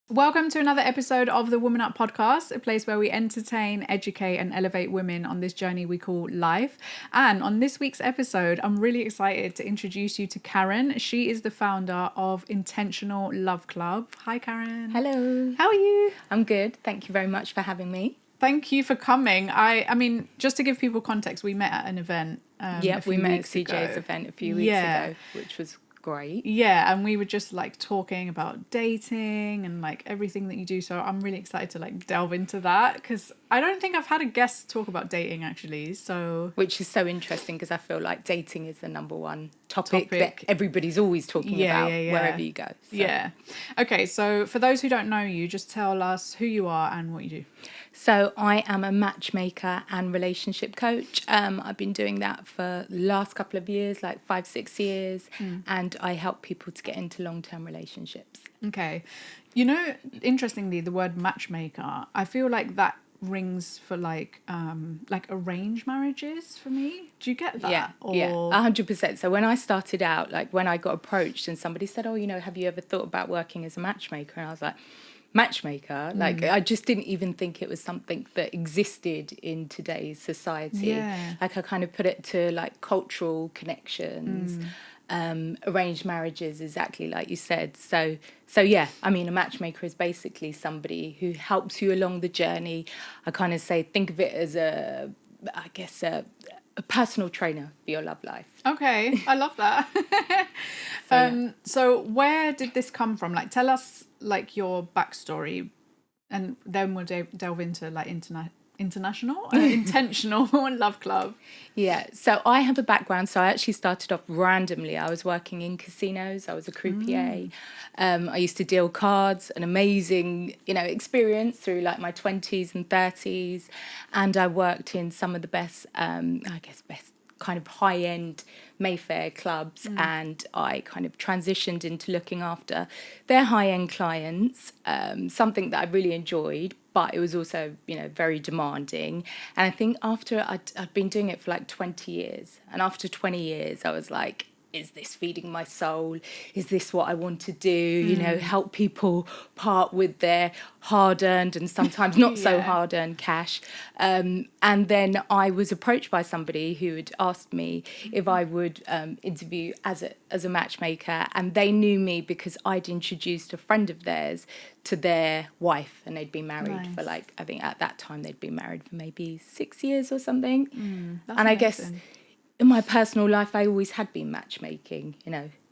Welcome to another episode of the Woman Up podcast, a place where we entertain, educate, and elevate women on this journey we call life. And on this week's episode, I'm really excited to introduce you to Karen. She is the founder of Intentional Love Club. Hi, Karen. Hello. How are you? I'm good. Thank you very much for having me. Thank you for coming. I mean, just to give people context, we met at an event. We met at CJ's event a few weeks ago, which was great. Yeah, and we were just like talking about dating and like everything that you do. So I'm really excited to like delve into that because I don't think I've had a guest talk about dating actually. So which is so interesting because I feel like dating is the number one topic. That everybody's always talking about wherever you go. So. Yeah. Okay, so for those who don't know you, just tell us who you are and what you do. So I am a matchmaker and relationship coach. I've been doing that for the last couple of years, like 5-6 years, and I help people to get into long-term relationships. Okay. You know, interestingly, the word matchmaker, I feel like that rings for like arranged marriages for me. Do you get that? Yeah, 100%. So when I started out, like when I got approached and somebody said, have you ever thought about working as a matchmaker? And I was like, matchmaker? Like, I just didn't even think it was something that existed in today's society. Yeah. Like, I kind of put it to like cultural connections. Arranged marriages, exactly like you said. So yeah, I mean, a matchmaker is basically somebody who helps you along the journey. I kind of say, think of it as a personal trainer for your love life. Okay, I love that. So where did this come from? Like, tell us like your backstory, and then we'll delve into like intentional love club. Yeah, so I have a background. So I actually started off randomly. I was working in casinos. I was a croupier. I used to deal cards, an amazing, experience through like my 20s and 30s. And I worked in some of the best kind of high-end Mayfair clubs, and I kind of transitioned into looking after their high-end clients, something that I really enjoyed, but it was also, very demanding. And I think after I'd been doing it for like 20 years, and after 20 years, I was like, is this feeding my soul? Is this what I want to do? Help people part with their hard-earned and sometimes not so hard-earned cash. And then I was approached by somebody who had asked me if I would interview as a matchmaker, and they knew me because I'd introduced a friend of theirs to their wife, and they'd been married for like, I think at that time they'd been married for maybe 6 years or something. And amazing. I guess in my personal life, I always had been matchmaking,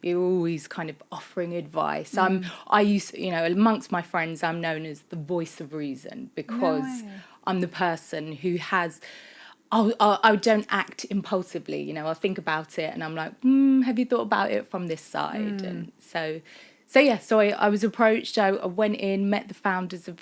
you're always kind of offering advice. I used, amongst my friends, I'm known as the voice of reason because I'm the person who has, I don't act impulsively, I think about it and I'm like, have you thought about it from this side? And so I was approached. I went in, met the founders of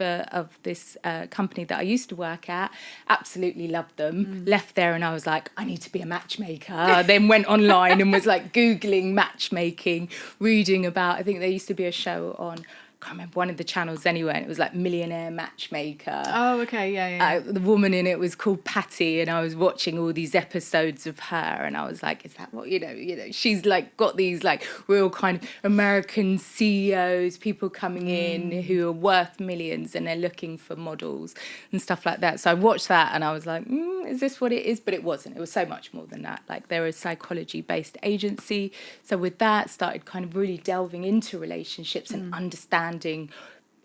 this company that I used to work at. Absolutely loved them. Left there, and I was like, I need to be a matchmaker. Then went online and was like Googling matchmaking, reading about. I think there used to be a show on, I can't remember, one of the channels anyway, and it was like Millionaire Matchmaker. Oh, okay, yeah. The woman in it was called Patty, and I was watching all these episodes of her, and I was like, is that what, she's like got these like real kind of American CEOs, people coming in who are worth millions, and they're looking for models and stuff like that. So I watched that, and I was like, is this what it is? But it wasn't. It was so much more than that. Like, they're a psychology-based agency. So with that, started kind of really delving into relationships and understanding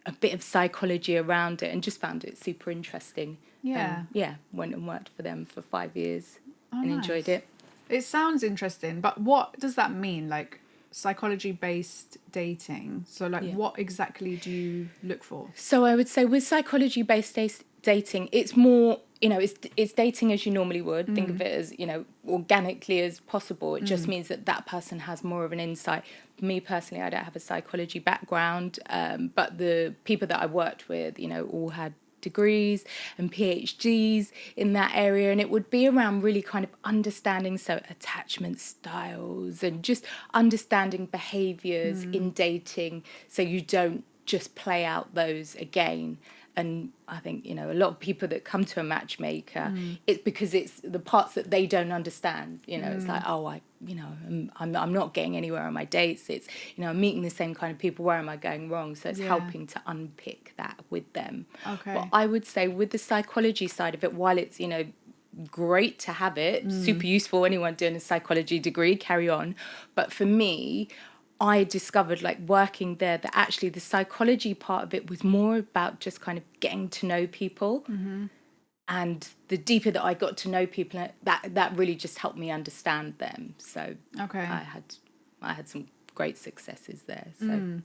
a bit of psychology around it, and just found it super interesting. Went and worked for them for 5 years and enjoyed it. It sounds interesting, but what does that mean, like psychology-based dating? So like what exactly do you look for? So I would say with psychology-based dating, it's more, it's dating as you normally would. Think of it as, organically as possible. It just means that person has more of an insight. For me personally, I don't have a psychology background, but the people that I worked with, all had degrees and PhDs in that area, and it would be around really kind of understanding attachment styles and just understanding behaviors in dating, so you don't just play out those again. and I think, you know, a lot of people that come to a matchmaker, it's because it's the parts that they don't understand. You know, it's like, I'm not getting anywhere on my dates. It's, you know, I'm meeting the same kind of people. Where am I going wrong? So it's helping to unpick that with them. Okay. But I would say with the psychology side of it, while it's, you know, great to have it, super useful, anyone doing a psychology degree, carry on. But for me, I discovered, like, working there, that actually the psychology part of it was more about just kind of getting to know people. And the deeper that I got to know people, that really just helped me understand them. So I had some great successes there. So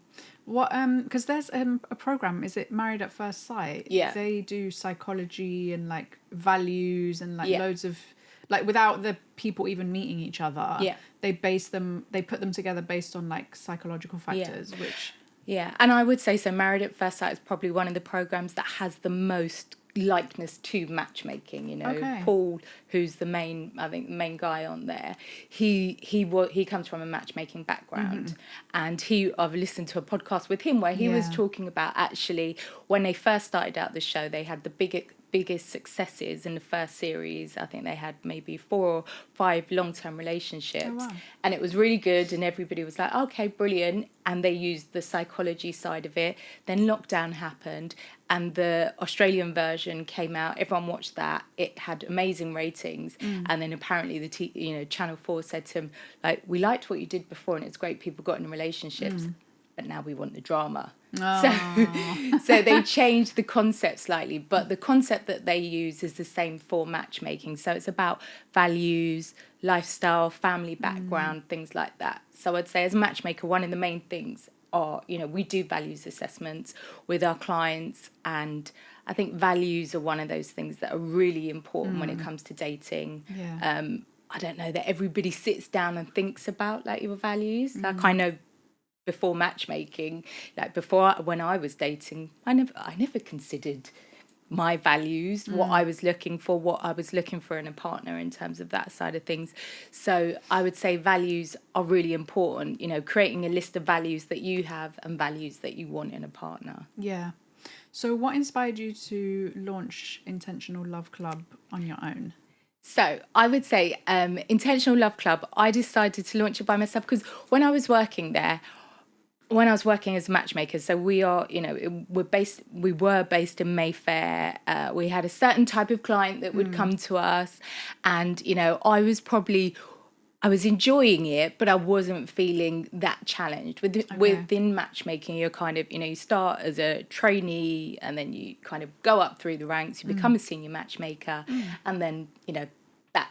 What because there's a program, is it Married at First Sight? Yeah. They do psychology and like values and like Yeah. loads of, like, without the people even meeting each other. Yeah. They put them together based on like psychological factors, which Yeah, and I would say so. Married at First Sight is probably one of the programs that has the most likeness to matchmaking. You know, Okay. Paul, who's the main guy on there. He comes from a matchmaking background, and I've listened to a podcast with him where he was talking about, actually, when they first started out the show, they had the biggest successes in the first series. I think they had maybe 4 or 5 long-term relationships. And it was really good, and everybody was like, okay, brilliant. And they used the psychology side of it. Then lockdown happened, and the Australian version came out. Everyone watched that. It had amazing ratings. And then apparently Channel 4 said to him, like, we liked what you did before, and it's great people got in relationships, but now we want the drama. So they changed the concept slightly, but the concept that they use is the same for matchmaking. So it's about values, lifestyle, family background, things like that. So I'd say, as a matchmaker, one of the main things are, you know, we do values assessments with our clients, and I think values are one of those things that are really important when it comes to dating. I don't know that everybody sits down and thinks about, like, your values. Like, I know before matchmaking, like when I was dating, I never considered my values, what I was looking for in a partner in terms of that side of things. So I would say values are really important, you know, creating a list of values that you have and values that you want in a partner. Yeah. So what inspired you to launch Intentional Love Club on your own? So I would say Intentional Love Club, I decided to launch it by myself because when I was working as a matchmaker, so we were based in Mayfair. We had a certain type of client that would come to us, and, you know, I was enjoying it, but I wasn't feeling that challenged. Within matchmaking, you're kind of, you know, you start as a trainee, and then you kind of go up through the ranks, you become a senior matchmaker, and then, you know,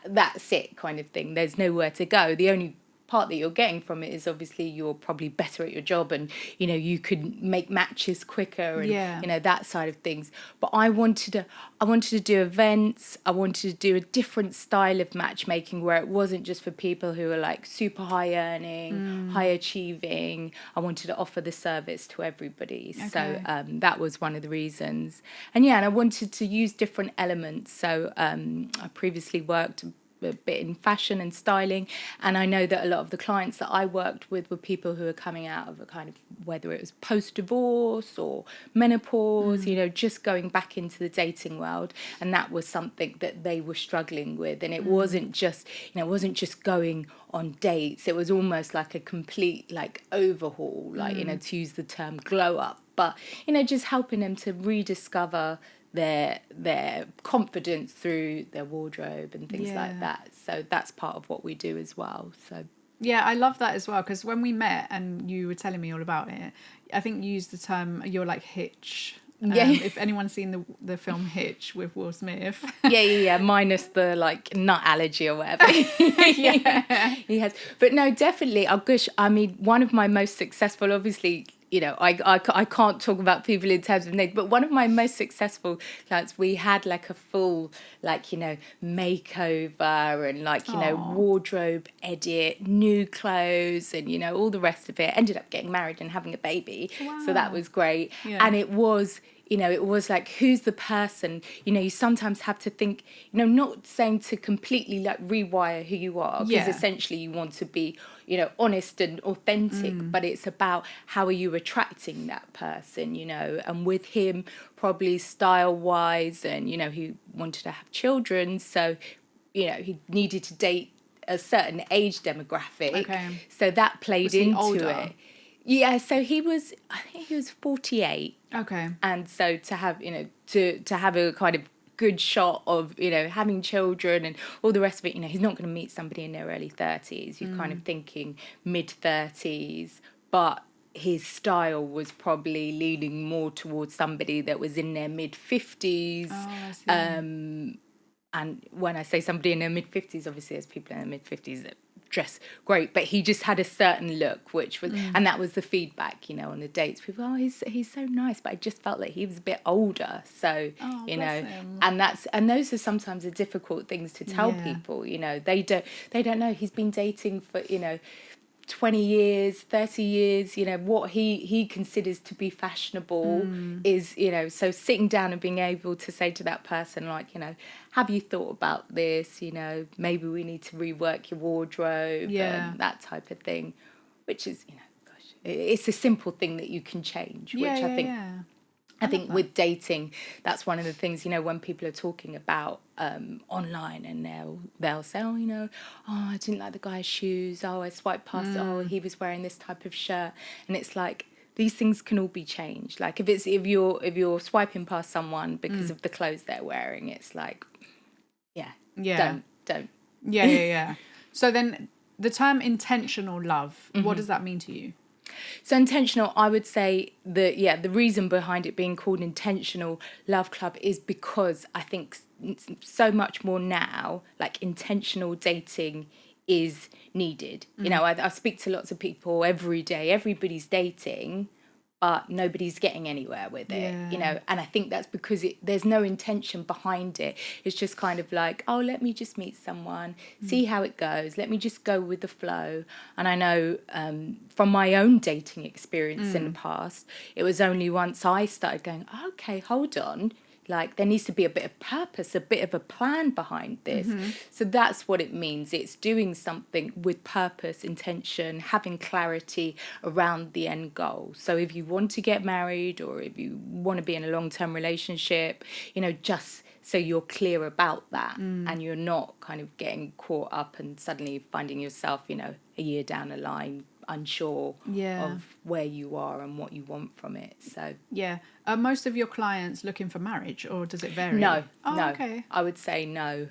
that's it, kind of thing. There's nowhere to go. The only part that you're getting from it is obviously you're probably better at your job, and, you know, you could make matches quicker, and you know, that side of things. But I wanted to do events. I wanted to do a different style of matchmaking where it wasn't just for people who are like super high earning, high achieving. I wanted to offer the service to everybody. So that was one of the reasons. And I wanted to use different elements. So I previously worked a bit in fashion and styling, and I know that a lot of the clients that I worked with were people who are coming out of a kind of, whether it was post-divorce or menopause, you know, just going back into the dating world, and that was something that they were struggling with. And it wasn't just, you know, it wasn't just going on dates, it was almost like a complete, like, overhaul, like, you know, to use the term glow up, but, you know, just helping them to rediscover their confidence through their wardrobe and things like that. So that's part of what we do as well. So I love that as well, because when we met and you were telling me all about it, I think you used the term, you're like Hitch. If anyone's seen the film Hitch with Will Smith. Minus the, like, nut allergy or whatever. He has. But no, definitely. Oh gosh, I mean, one of my most successful, obviously, you know, I can't talk about people in terms of names, but one of my most successful clients, we had like a full, like, you know, makeover and, like, you know, wardrobe edit, new clothes, and, you know, all the rest of it. Ended up getting married and having a baby. So that was great. And it was, it was like, who's the person? You sometimes have to think, not saying to completely like rewire who you are, because essentially you want to be, honest and authentic, but it's about how are you attracting that person, and with him, probably style wise, and, he wanted to have children. So, he needed to date a certain age demographic. Okay. So that played Was he into older? it. Yeah, so I think he was 48. Okay. And so to have, to have a kind of good shot of, having children and all the rest of it, he's not going to meet somebody in their early 30s. You're kind of thinking mid 30s, but his style was probably leaning more towards somebody that was in their mid 50s. Oh, I see. And when I say somebody in their mid 50s, obviously there's people in their mid 50s that dress great, but he just had a certain look, which was, and that was the feedback, on the dates. People, oh, he's so nice, but I just felt like he was a bit older. So, Oh, bless him. and those are sometimes the difficult things to tell people. They don't know. He's been dating for 20 years, 30 years, what he considers to be fashionable is, so sitting down and being able to say to that person, like, have you thought about this? Maybe we need to rework your wardrobe, and that type of thing, which is, gosh, it's a simple thing that you can change, which I think with dating, that's one of the things, when people are talking about online, and they'll say, oh, I didn't like the guy's shoes. Oh, I swiped past. Oh, he was wearing this type of shirt. And it's like, these things can all be changed. Like if you're swiping past someone because of the clothes they're wearing, it's like, don't. Yeah. So then the term intentional love, what does that mean to you? So intentional, I would say the reason behind it being called Intentional Love Club is because I think so much more now, like intentional dating is needed. I speak to lots of people every day, everybody's dating, but nobody's getting anywhere with it, and I think that's because there's no intention behind it. It's just kind of like, oh, let me just meet someone, see how it goes, let me just go with the flow. And I know from my own dating experience in the past, it was only once I started going, okay, hold on, like there needs to be a bit of purpose, a bit of a plan behind this. So that's what it means. It's doing something with purpose, intention, having clarity around the end goal. So if you want to get married, or if you want to be in a long-term relationship, just so you're clear about that, and you're not kind of getting caught up and suddenly finding yourself, a year down the line, unsure of where you are and what you want from it. So are most of your clients looking for marriage, or does it vary? No. Okay. I would say no.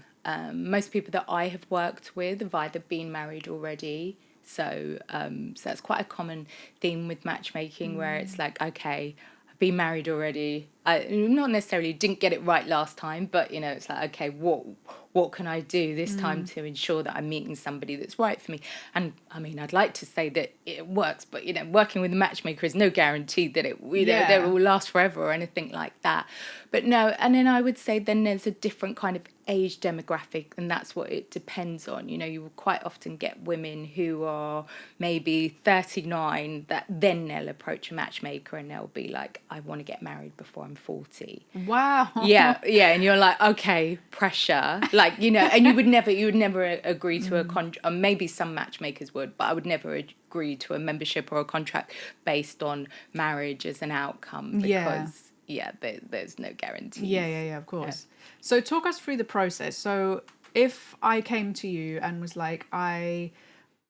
Most people that I have worked with have either been married already. So that's quite a common theme with matchmaking, where it's like, okay, I've been married already. I not necessarily didn't get it right last time, but it's like, okay, what can I do this time to ensure that I'm meeting somebody that's right for me? And I mean, I'd like to say that it works, but working with a matchmaker is no guarantee that it will last forever or anything like that. But no, and then I would say then there's a different kind of age demographic, and that's what it depends on. You will quite often get women who are maybe 39 that then they'll approach a matchmaker and they'll be like, I want to get married before I'm 40. Wow. Yeah, and you're like, okay, pressure, like, and you would never agree to a contract. Maybe some matchmakers would, but I would never agree to a membership or a contract based on marriage as an outcome, because there's no guarantees. Yeah, of course. So talk us through the process. So if I came to you and was like, I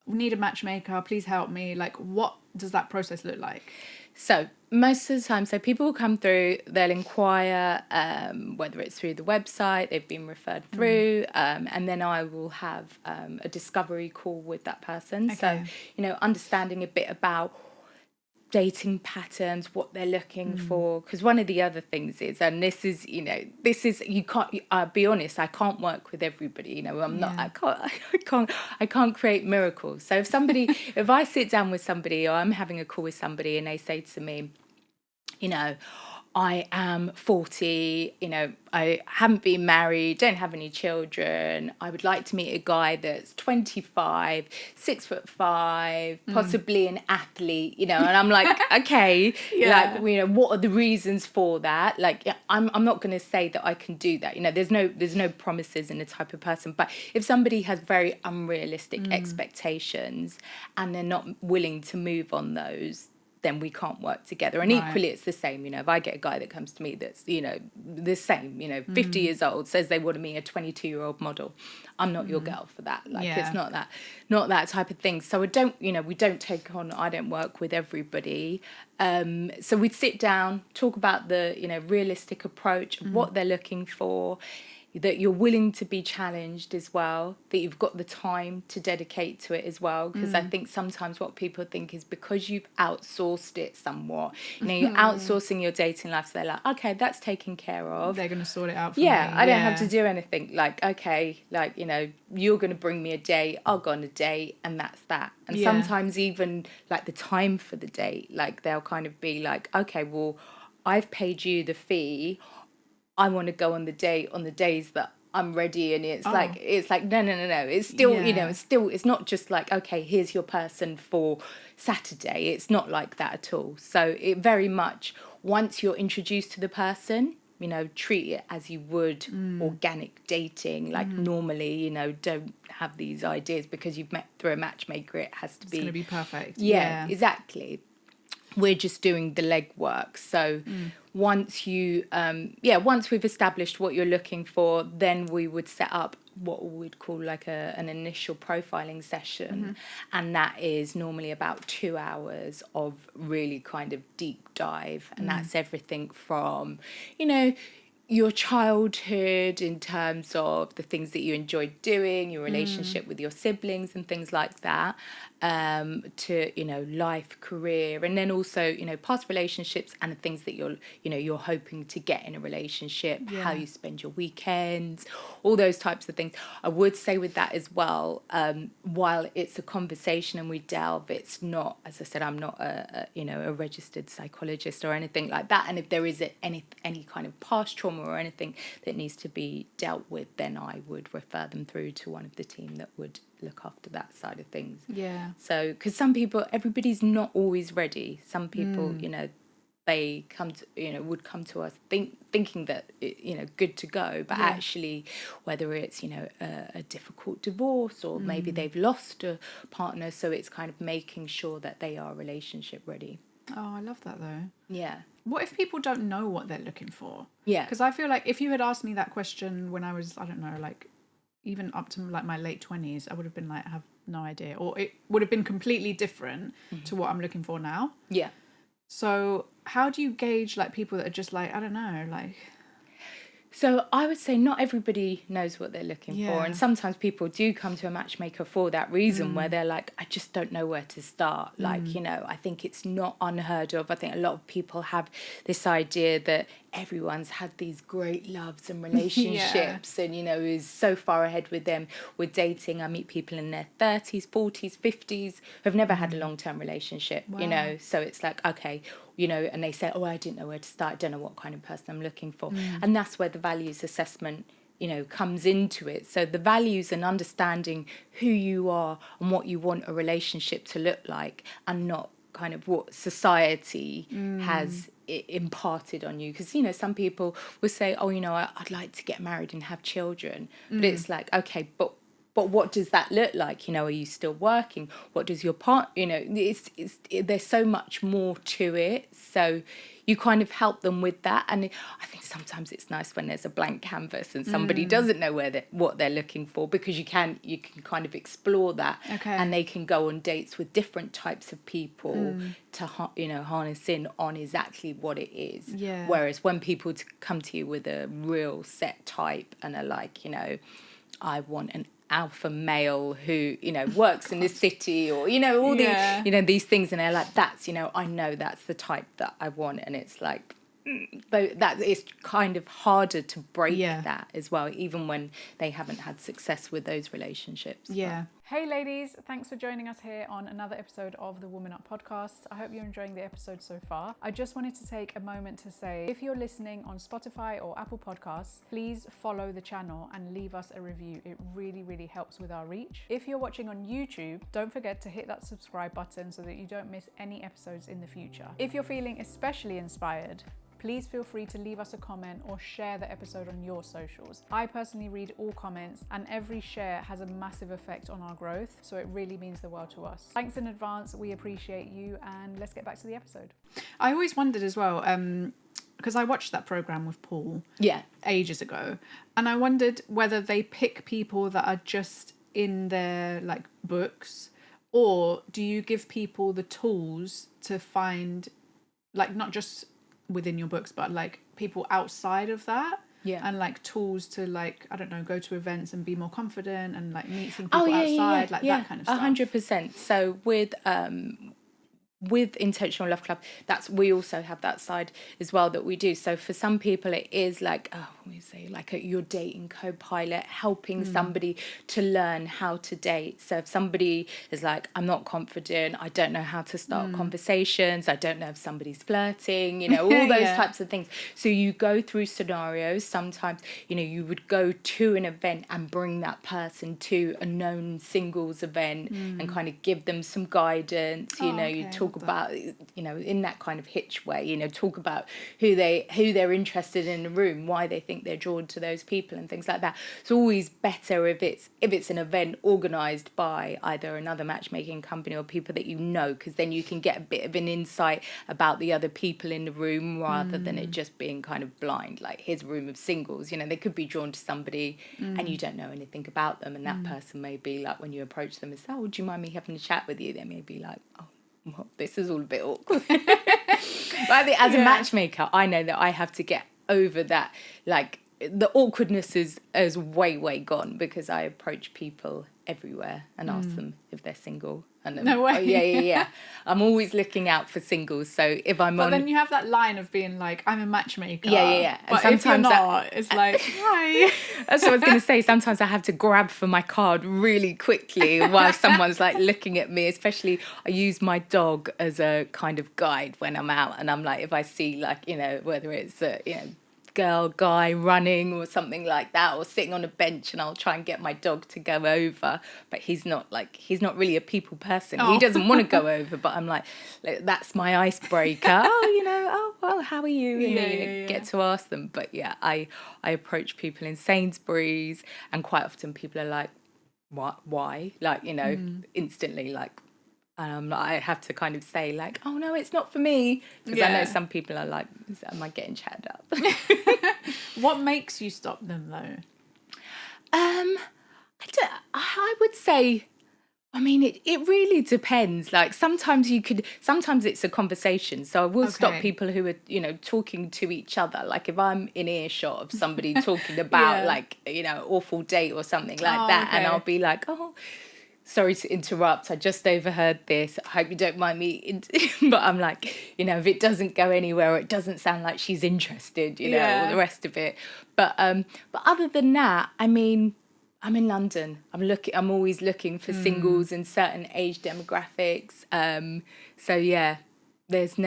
need a matchmaker, please help me, like, what does that process look like? So most of the time, people will come through, they'll inquire, whether it's through the website, they've been referred through, and then I will have a discovery call with that person. Okay. So, understanding a bit about dating patterns, what they're looking for, because one of the other things is, and this is you can't, I'll be honest, I can't work with everybody. I'm not, I can't create miracles. So if I sit down with somebody, or I'm having a call with somebody and they say to me, you know, I am 40, you know, I haven't been married, don't have any children. I would like to meet a guy that's 25, 6'5", possibly an athlete, you know, and I'm like, okay, Yeah. like, you know, what are the reasons for that? Like, yeah, I'm not going to say that I can do that. You know, there's no promises in the type of person. But if somebody has very unrealistic expectations and they're not willing to move on those, then we can't work together. And Right. equally, it's the same, you know, if I get a guy that comes to me that's, you know, the same, you know, 50 years old, says they want to meet a 22-year-old model, I'm not your girl for that. Like, Yeah. it's not that type of thing. So I don't work with everybody. So we'd sit down, talk about the, you know, realistic approach, what they're looking for, that you're willing to be challenged as well, that you've got the time to dedicate to it as well. Because I think sometimes what people think is because you've outsourced it somewhat, you know, you're outsourcing your dating life. So they're like, okay, that's taken care of. They're going to sort it out for Yeah, me. I don't have to do anything. Like, okay, like, you know, you're going to bring me a date, I'll go on a date, and that's that. And sometimes even like the time for the date, like they'll kind of be like, okay, well, I've paid you the fee, I want to go on the date on the days that I'm ready. And it's like no. It's still, you know, it's not just like, okay, here's your person for Saturday. It's not like that at all. So it very much, once you're introduced to the person, you know, treat it as you would organic dating. Like normally, you know, don't have these ideas because you've met through a matchmaker. It has to It's going to be perfect. Yeah, exactly. We're just doing the legwork. So once we've established what you're looking for, then we would set up what we'd call like an initial profiling session. And that is normally about 2 hours of really kind of deep dive. And that's everything from, you know, your childhood in terms of the things that you enjoyed doing, your relationship with your siblings and things like that, to, you know, life, career, and then also, you know, past relationships and the things that you're hoping to get in a relationship, how you spend your weekends, all those types of things. I would say with that as well, while it's a conversation and we delve, it's not, as I said, I'm not a registered psychologist or anything like that. And if there is any kind of past trauma or anything that needs to be dealt with, then I would refer them through to one of the team that would look after that side of things. Yeah. So, because everybody's not always ready. Some people, you know, they would come to us thinking that, you know, good to go, but actually, whether it's, you know, a difficult divorce or maybe they've lost a partner, so it's kind of making sure that they are relationship ready. Oh, I love that though. Yeah. What if people don't know what they're looking for? Yeah. Because I feel like if you had asked me that question when I was, I don't know, like even up to like my late 20s, I would have been like, I have no idea. Or it would have been completely different to what I'm looking for now. Yeah. So how do you gauge like people that are just like, I don't know, like... So I would say not everybody knows what they're looking for. Yeah. And sometimes people do come to a matchmaker for that reason, where they're like, I just don't know where to start. Like, you know, I think it's not unheard of. I think a lot of people have this idea that everyone's had these great loves and relationships and, you know, is so far ahead with them with dating. I meet people in their 30s, 40s, 50s who have never had a long-term relationship, you know. So it's like, okay, you know, and they say, oh, I didn't know where to start. I don't know what kind of person I'm looking for. And that's where the values assessment, you know, comes into it. So the values and understanding who you are and what you want a relationship to look like, and not kind of what society has imparted on you. Because, you know, some people will say, oh, you know, I'd like to get married and have children. But it's like, okay, but what does that look like? You know, are you still working? What does your part, you know, there's so much more to it. So you kind of help them with that. And I think sometimes it's nice when there's a blank canvas and somebody doesn't know what they're looking for, because you can kind of explore that. Okay. And they can go on dates with different types of people to, you know, harness in on exactly what it is. Yeah. Whereas when people come to you with a real set type and are like, you know, I want an alpha male who, you know, works in the city, or, you know, all the, you know, these things, and they're like, that's, you know, I know that's the type that I want. And it's like, but that is kind of harder to break that as well, even when they haven't had success with those relationships. Yeah. Hey ladies, thanks for joining us here on another episode of the Woman Up podcast. I hope you're enjoying the episode so far. I just wanted to take a moment to say, if you're listening on Spotify or Apple Podcasts, please follow the channel and leave us a review. It really, really helps with our reach. If you're watching on YouTube, don't forget to hit that subscribe button so that you don't miss any episodes in the future. If you're feeling especially inspired, please feel free to leave us a comment or share the episode on your socials. I personally read all comments and every share has a massive effect on our growth, so it really means the world to us. Thanks in advance, we appreciate you, and let's get back to the episode. I always wondered as well, because I watched that program with Paul ages ago, and I wondered whether they pick people that are just in their like books, or do you give people the tools to find, like, not just within your books, but like people outside of that, and like tools to, like, I don't know, go to events and be more confident and like meeting people outside, that kind of stuff. 100%. So with Intentional Love Club, we also have that side as well that we do. So for some people it is like, your dating co-pilot, helping somebody to learn how to date. So if somebody is like, I'm not confident, I don't know how to start conversations, I don't know if somebody's flirting, all those types of things. So you go through scenarios. Sometimes, you would go to an event and bring that person to a known singles event and kind of give them some guidance. You talk about, in that kind of hitch way, talk about who they're interested in the room, why they think they're drawn to those people and things like that. It's always better if it's an event organised by either another matchmaking company or people that because then you can get a bit of an insight about the other people in the room rather than it just being kind of blind, like here's a room of singles. They could be drawn to somebody and you don't know anything about them, and that person may be like, when you approach them and say, would you mind me having a chat with you, they may be like, well, this is all a bit awkward. But I think as a matchmaker, I know that I have to get over that, like the awkwardness is way gone, because I approach people everywhere and ask them if they're single. And no way. Yeah. I'm always looking out for singles. So if I'm but then you have that line of being like, I'm a matchmaker. Yeah. And but sometimes if you're not, it's like, hi. That's what I was going to say. Sometimes I have to grab for my card really quickly while someone's like looking at me. Especially, I use my dog as a kind of guide when I'm out, and I'm like, if I see like, whether it's girl, guy running or something like that, or sitting on a bench, and I'll try and get my dog to go over, but he's not really a people person. He doesn't want to go over, but I'm like that's my icebreaker. Well, how are you? And get to ask them. But I approach people in Sainsbury's, and quite often people are like, what, why, like, instantly, like, I have to kind of say like, oh no, it's not for me, because I know some people are like, am I getting chatted up? What makes you stop them though? I would say, it really depends. Like sometimes it's a conversation. So I will stop people who are, talking to each other. Like if I'm in earshot of somebody talking about like, awful date or something like that. And I'll be like, sorry to interrupt, I just overheard this, I hope you don't mind me. But I'm like, if it doesn't go anywhere, or it doesn't sound like she's interested, all the rest of it. But other than that, I'm in London. I'm always looking for singles in certain age demographics. So there's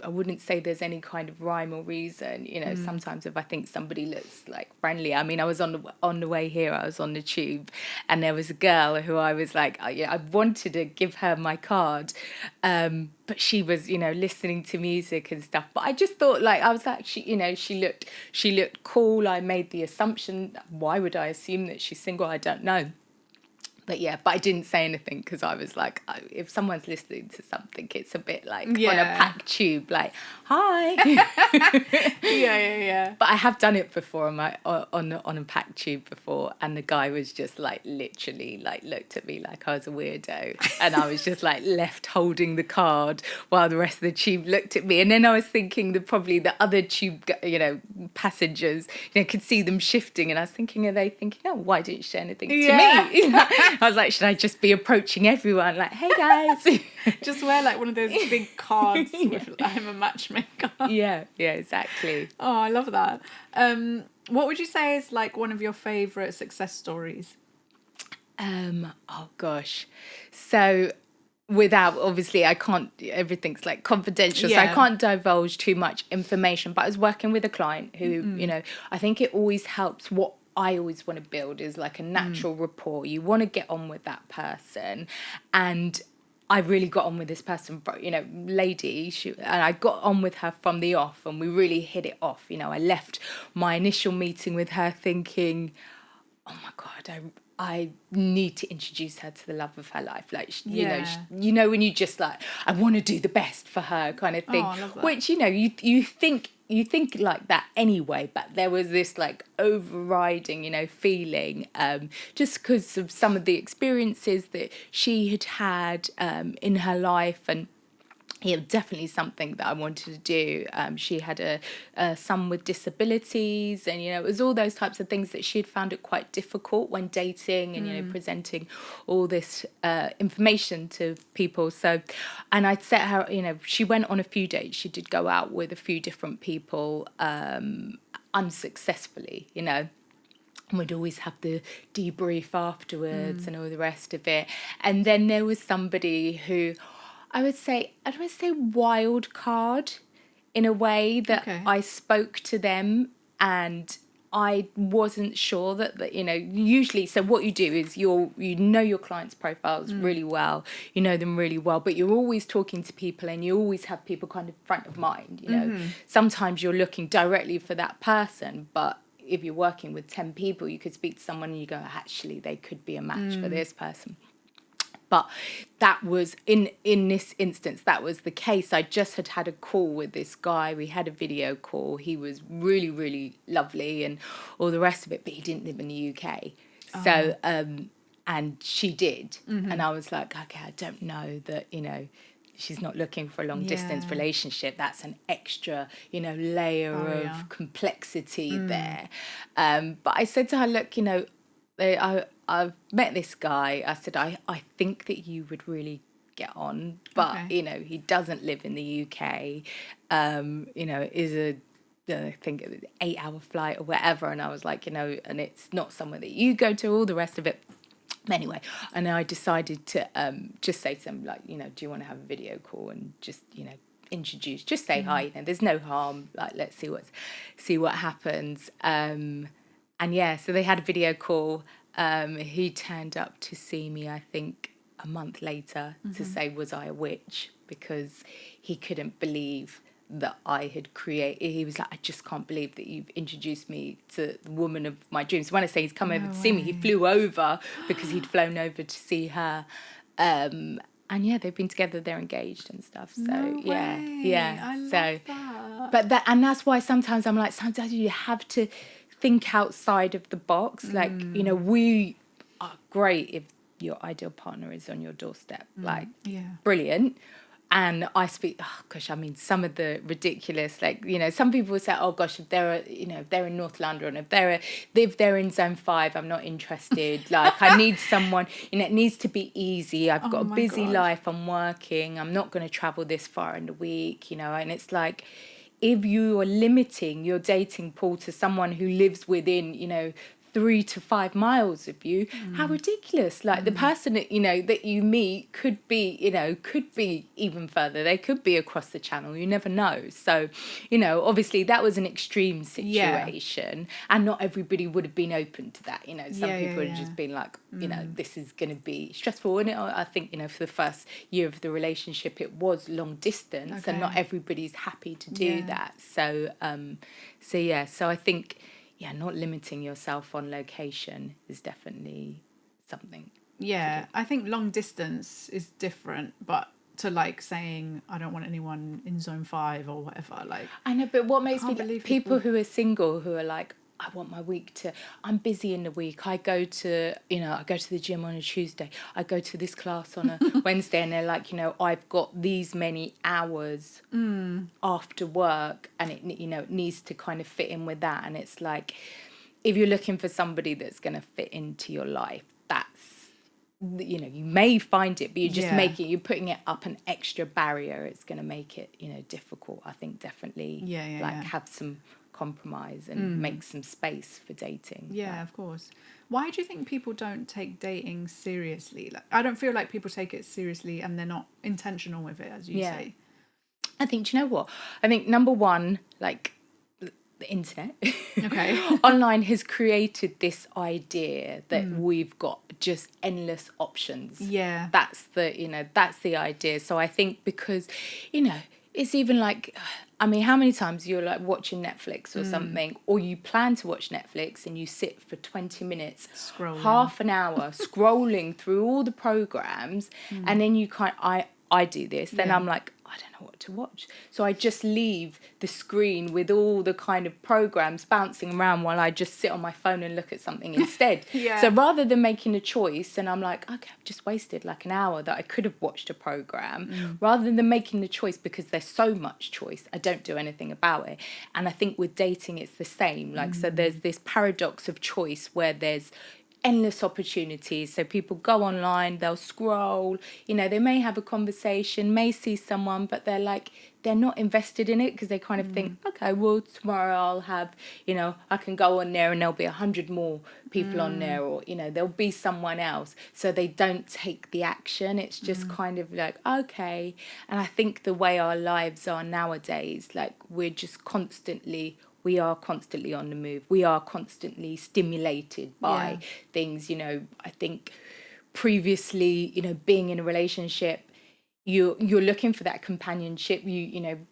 I wouldn't say there's any kind of rhyme or reason. Sometimes if I think somebody looks like friendly, I was on the way here, I was on the tube, and there was a girl who I was like, I wanted to give her my card, but she was, listening to music and stuff. But I just thought, like, I was like, she looked cool. I made the assumption. Why would I assume that she's single? I don't know. But I didn't say anything, because I was like, if someone's listening to something, it's a bit like on a packed tube, like, hi. But I have done it before on a packed tube before, and the guy was just like literally like looked at me like I was a weirdo, and I was just like left holding the card while the rest of the tube looked at me. And then I was thinking that probably the other tube, passengers, could see them shifting, and I was thinking, are they thinking, oh, why didn't you say anything to me? I was like, should I just be approaching everyone like, hey guys? Just wear like one of those big cards with I'm a matchmaker. Yeah, exactly. Oh, I love that. What would you say is like one of your favourite success stories? Oh gosh. So without, obviously, I can't, everything's like confidential, so I Yeah. can't divulge too much information. But I was working with a client who, I think it always helps. What I always want to build is like a natural rapport. You want to get on with that person. And I really got on with this person, lady, and I got on with her from the off, and we really hit it off. I left my initial meeting with her thinking, oh my God, I need to introduce her to the love of her life. Like, Yeah. when you just like, I want to do the best for her kind of Oh, thing, I love that. which, you think like that anyway, but there was this like overriding, feeling, just because of some of the experiences that she had had in her life. And yeah, definitely something that I wanted to do. She had a son with disabilities, and it was all those types of things that she had found it quite difficult when dating and presenting all this information to people. So, and I'd set her, she went on a few dates. She did go out with a few different people unsuccessfully, and we'd always have the debrief afterwards and all the rest of it. And then there was somebody who I would say wild card in a way that Okay. I spoke to them and I wasn't sure that usually, so what you do is you know your clients' profiles really well, you know them really well, but you're always talking to people and you always have people kind of front of mind. Sometimes you're looking directly for that person, but if you're working with 10 people, you could speak to someone and you go, actually, they could be a match for this person. But that was, in this instance, that was the case. I just had a call with this guy. We had a video call. He was really, really lovely and all the rest of it, but he didn't live in the UK. So, and she did. And I was like, okay, I don't know that, she's not looking for a long distance relationship. That's an extra, layer of complexity there. But I said to her, look, I've met this guy. I said, I think that you would really get on, but, he doesn't live in the UK, is I think it was an 8-hour flight or whatever. And I was like, and it's not somewhere that you go to, all the rest of it. Anyway, and I decided to just say to them, like, do you want to have a video call and just, introduce, just say hi, there's no harm, like, let's see what happens. And yeah, so they had a video call. He turned up to see me, I think, a month later to say, was I a witch? Because he couldn't believe that I had created. He was like, I just can't believe that you've introduced me to the woman of my dreams. When I say he's come over to see me, he flew over because he'd flown over to see her. And yeah, they've been together, they're engaged and stuff. So I love that. But that's why sometimes I'm like, sometimes you have to think outside of the box. Like, we are great if your ideal partner is on your doorstep. Like, brilliant. And I speak, oh gosh, I mean, some of the ridiculous, like, some people will say, oh gosh, if they're, if they're in North London, if they're in Zone 5, I'm not interested. Like, I need someone, it needs to be easy. I've got a busy life, I'm working, I'm not going to travel this far in the week, and it's like, if you are limiting your dating pool to someone who lives within, 3 to 5 miles of you, how ridiculous. Like the person that, that you meet could be even further. They could be across the channel. You never know. So, obviously that was an extreme situation and not everybody would have been open to that. Some people would have just been like, this is going to be stressful. And I think, for the first year of the relationship, it was long distance and not everybody's happy to do that. So, so I think, not limiting yourself on location is definitely something. Yeah, I think long distance is different, but to like saying I don't want anyone in Zone 5 or whatever, like I know, but what makes me believe people who are single who are like, I want my week to, I'm busy in the week. I go to the gym on a Tuesday. I go to this class on a Wednesday, and they're like, I've got these many hours after work, and it needs to kind of fit in with that. And it's like, if you're looking for somebody that's going to fit into your life, that's, you may find it, but you're just you're putting it up an extra barrier. It's going to make it, difficult. I think definitely have some compromise and make some space for dating. Yeah, of course. Why do you think people don't take dating seriously? Like, I don't feel like people take it seriously and they're not intentional with it, as you say. I think, do you know what? I think number one, like the internet, Okay. online has created this idea that we've got just endless options. Yeah. That's the idea. So I think because, it's even like, I mean, how many times you're like watching Netflix or something, or you plan to watch Netflix and you sit for 20 minutes, Scrolling. half an hour scrolling through all the programs, and then I do this, then I'm like, I don't know what to watch. So I just leave the screen with all the kind of programs bouncing around while I just sit on my phone and look at something instead. Yeah. So rather than making a choice, and I'm like, okay, I've just wasted like an hour that I could have watched a program. Rather than making the choice, because there's so much choice, I don't do anything about it. And I think with dating, it's the same. Like, so there's this paradox of choice where there's endless opportunities. So people go online, they'll scroll, they may have a conversation, may see someone, but they're not invested in it because they kind of think, okay, well, tomorrow I'll have, I can go on there and there'll be 100 more people on there, or, there'll be someone else. So they don't take the action. It's just kind of like, okay. And I think the way our lives are nowadays, like we are constantly on the move. We are constantly stimulated by things, I think previously, being in a relationship, you're looking for that companionship.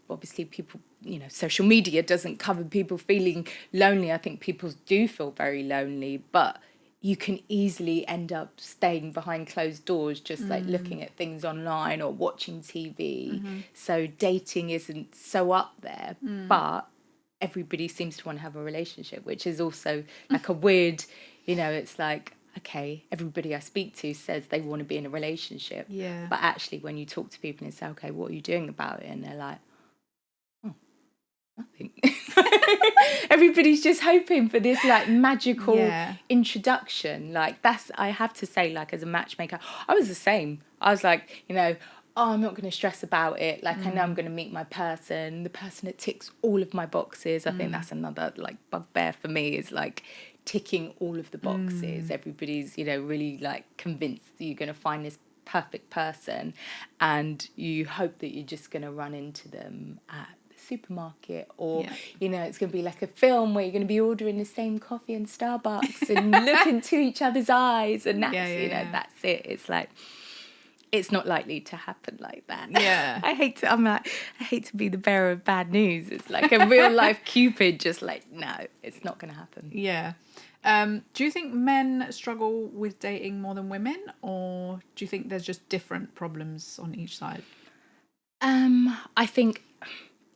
Obviously people, social media doesn't cover people feeling lonely. I think people do feel very lonely, but you can easily end up staying behind closed doors, just like looking at things online or watching TV. So dating isn't so up there, but everybody seems to want to have a relationship, which is also like a weird, it's like, okay, everybody I speak to says they want to be in a relationship. Yeah. But actually, when you talk to people and say, okay, what are you doing about it? And they're like, nothing. Everybody's just hoping for this like magical introduction. Like I have to say, like as a matchmaker, I was the same. I was like, I'm not going to stress about it. Like, I know I'm going to meet my person, the person that ticks all of my boxes. I think that's another like bugbear for me, is like ticking all of the boxes. Everybody's, really like convinced that you're going to find this perfect person, and you hope that you're just going to run into them at the supermarket, or it's going to be like a film where you're going to be ordering the same coffee in Starbucks and look into each other's eyes, and that's that's it. It's like, it's not likely to happen like that. Yeah. I hate to be the bearer of bad news. It's like a real life Cupid, just like, no, it's not going to happen. Yeah. Do you think men struggle with dating more than women, or do you think there's just different problems on each side? I think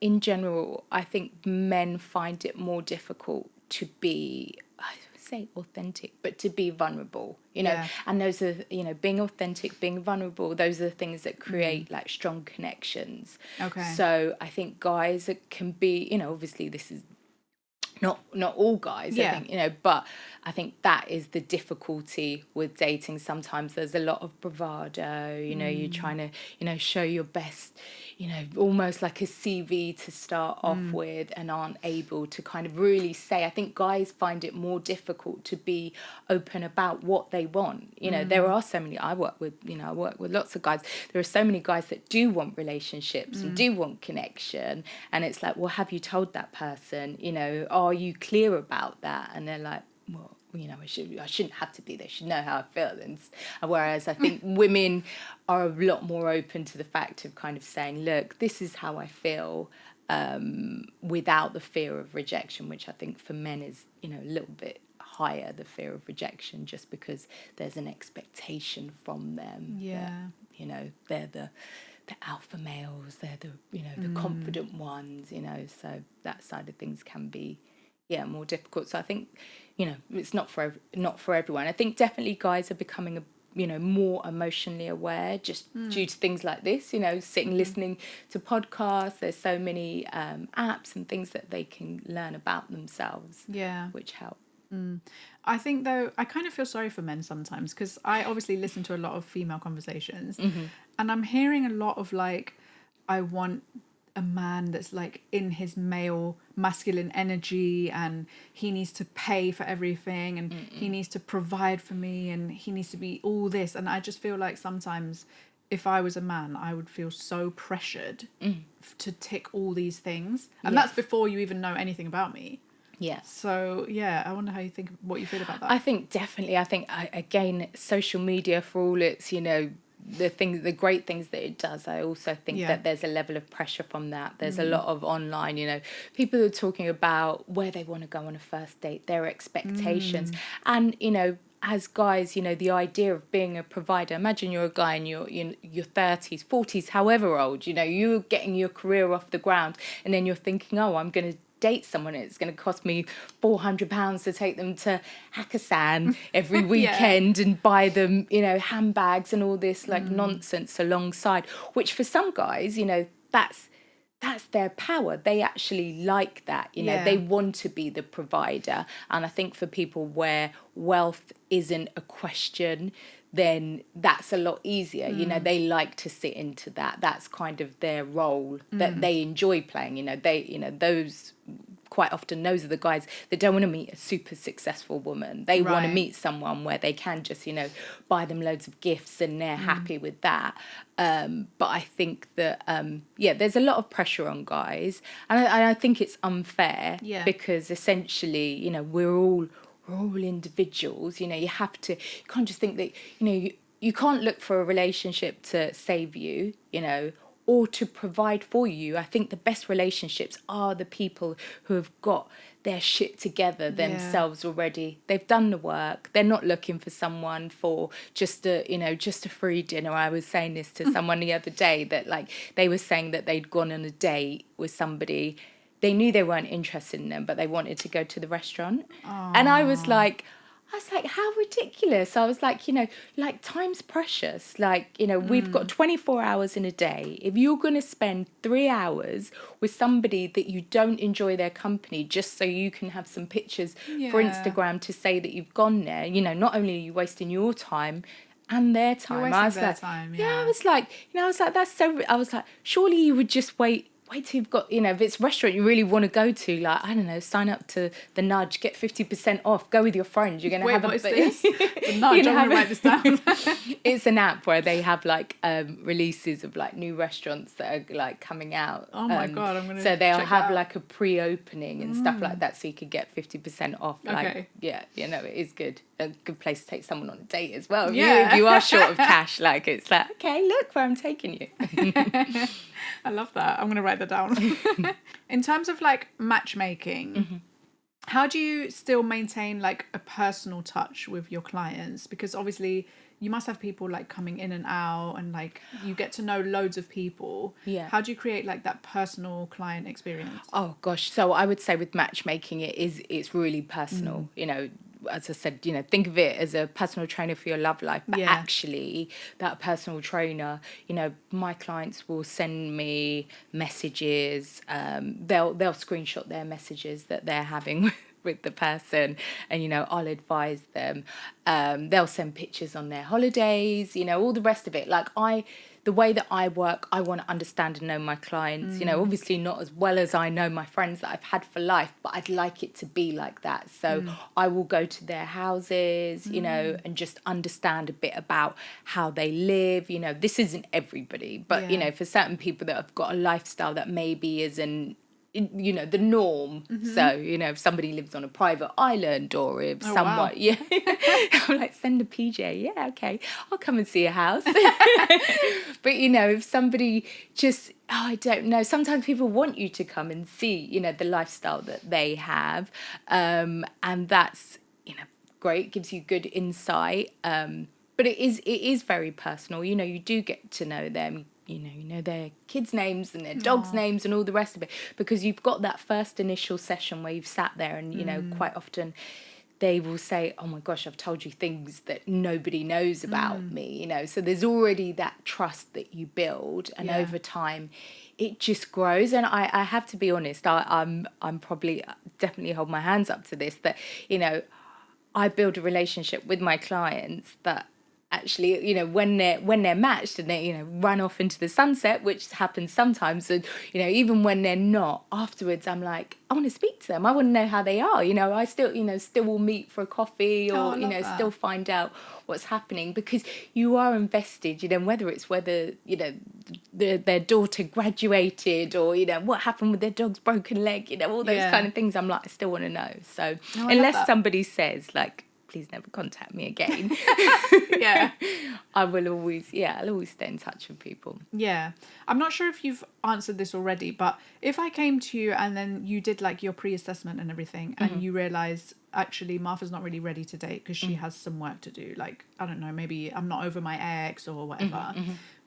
in general, I think men find it more difficult to be, I would say authentic, but to be vulnerable, and those are, being authentic, being vulnerable, those are the things that create like strong connections. Okay. So I think guys can be, obviously this is not all guys, I think, but I think that is the difficulty with dating. Sometimes there's a lot of bravado, you're trying to, show your best, almost like a CV to start off with, and aren't able to kind of really say. I think guys find it more difficult to be open about what they want. There are so many, I work with lots of guys. There are so many guys that do want relationships and do want connection. And it's like, well, have you told that person, are you clear about that? And they're like, well, I shouldn't have to be. They should know how I feel. And whereas I think women are a lot more open to the fact of kind of saying, look, this is how I feel, without the fear of rejection, which I think for men is, a little bit higher, the fear of rejection, just because there's an expectation from them. Yeah. That, they're the alpha males, they're the, the confident ones, so that side of things can be, more difficult. So I think, it's not for everyone. I think definitely guys are becoming more emotionally aware, just due to things like this, sitting, listening to podcasts. There's so many apps and things that they can learn about themselves, which help. I think, though, I kind of feel sorry for men sometimes, because I obviously listen to a lot of female conversations, and I'm hearing a lot of like, I want a man that's like in his male masculine energy, and he needs to pay for everything, and he needs to provide for me, and he needs to be all this. And I just feel like sometimes if I was a man, I would feel so pressured to tick all these things. And that's before you even know anything about me. Yeah. So, yeah, I wonder how you think, what you feel about that. I think definitely, again, social media, for all its, the great things that it does, I also think that there's a level of pressure from that. There's a lot of online, people are talking about where they want to go on a first date, their expectations. And, as guys, the idea of being a provider, imagine you're a guy in your 30s, 40s, however old, you're getting your career off the ground, and then you're thinking, oh, I'm going to date someone, it's going to cost me £400 to take them to Hakkasan every weekend and buy them, handbags and all this like nonsense alongside, which for some guys, that's their power. They actually like that, they want to be the provider. And I think for people where wealth isn't a question, then that's a lot easier. They like to sit into that. That's kind of their role that they enjoy playing. Those quite often, those are the guys that don't want to meet a super successsul woman. They want to meet someone where they can just, buy them loads of gifts and they're happy with that. But I think that, there's a lot of pressure on guys. And I think it's unfair because essentially, we're all individuals. You can't just think that, you can't look for a relationship to save you, or to provide for you. I think the best relationships are the people who have got their shit together themselves already. They've done the work. They're not looking for someone for just a free dinner. I was saying this to someone the other day that like they were saying that they'd gone on a date with somebody. They knew they weren't interested in them, but they wanted to go to the restaurant. Aww. And I was like, how ridiculous. I was like, like time's precious. Like, we've got 24 hours in a day. If you're going to spend 3 hours with somebody that you don't enjoy their company just so you can have some pictures for Instagram to say that you've gone there, not only are you wasting your time and their time. I was like, I was like, that's so, I was like, surely you would just wait till you've got, if it's a restaurant you really want to go to, like, I don't know, sign up to the Nudge, get 50% off, go with your friends. You're going to have what is this? The Nudge, I'm going to write this down. It's an app where they have like releases of like new restaurants that are like coming out. Oh my God, I'm going to So they'll have like a pre-opening and stuff like that, so you could get 50% off. Like, okay. Yeah, it is good. A good place to take someone on a date as well. If you are short of cash, like it's like, okay, look where I'm taking you. I love that. I'm going to write that down. In terms of like matchmaking, how do you still maintain like a personal touch with your clients? Because obviously you must have people like coming in and out, and like you get to know loads of people. Yeah. How do you create like that personal client experience? Oh gosh. So I would say with matchmaking, it's really personal. As I said, think of it as a personal trainer for your love life. But actually, that personal trainer, my clients will send me messages. They'll screenshot their messages that they're having with the person, and I'll advise them. They'll send pictures on their holidays, all the rest of it. Like the way that I work, I want to understand and know my clients, obviously not as well as I know my friends that I've had for life, but I'd like it to be like that. So I will go to their houses, and just understand a bit about how they live. This isn't everybody, but, for certain people that have got a lifestyle that maybe isn't, the norm. So, if somebody lives on a private island, or if someone, I'm like, send a PJ. Yeah, okay, I'll come and see a house. But, if somebody just, I don't know, sometimes people want you to come and see, the lifestyle that they have. And that's, great, gives you good insight. But it is very personal. You do get to know them. You know their kids' names and their dogs' names and all the rest of it, because you've got that first initial session where you've sat there and, quite often they will say, oh my gosh, I've told you things that nobody knows about me, So there's already that trust that you build, and over time it just grows. And I have to be honest, I'm probably definitely hold my hands up to this, that, I build a relationship with my clients that actually, when they're matched and they, run off into the sunset, which happens sometimes, and even when they're not, afterwards I'm like, I want to speak to them. I want to know how they are. I still will meet for a coffee, Oh, or I love still that. find out what's happening, because you are invested. Whether their daughter graduated, or what happened with their dog's broken leg. All those Yeah. kind of things. I'm like, I still want to know. So No, I love unless that. somebody says like, please never contact me again. Yeah. I'll always stay in touch with people. Yeah. I'm not sure if you've answered this already, but if I came to you and then you did like your pre-assessment and everything, and you realized actually Martha's not really ready to date because she has some work to do, like, I don't know, maybe I'm not over my ex or whatever,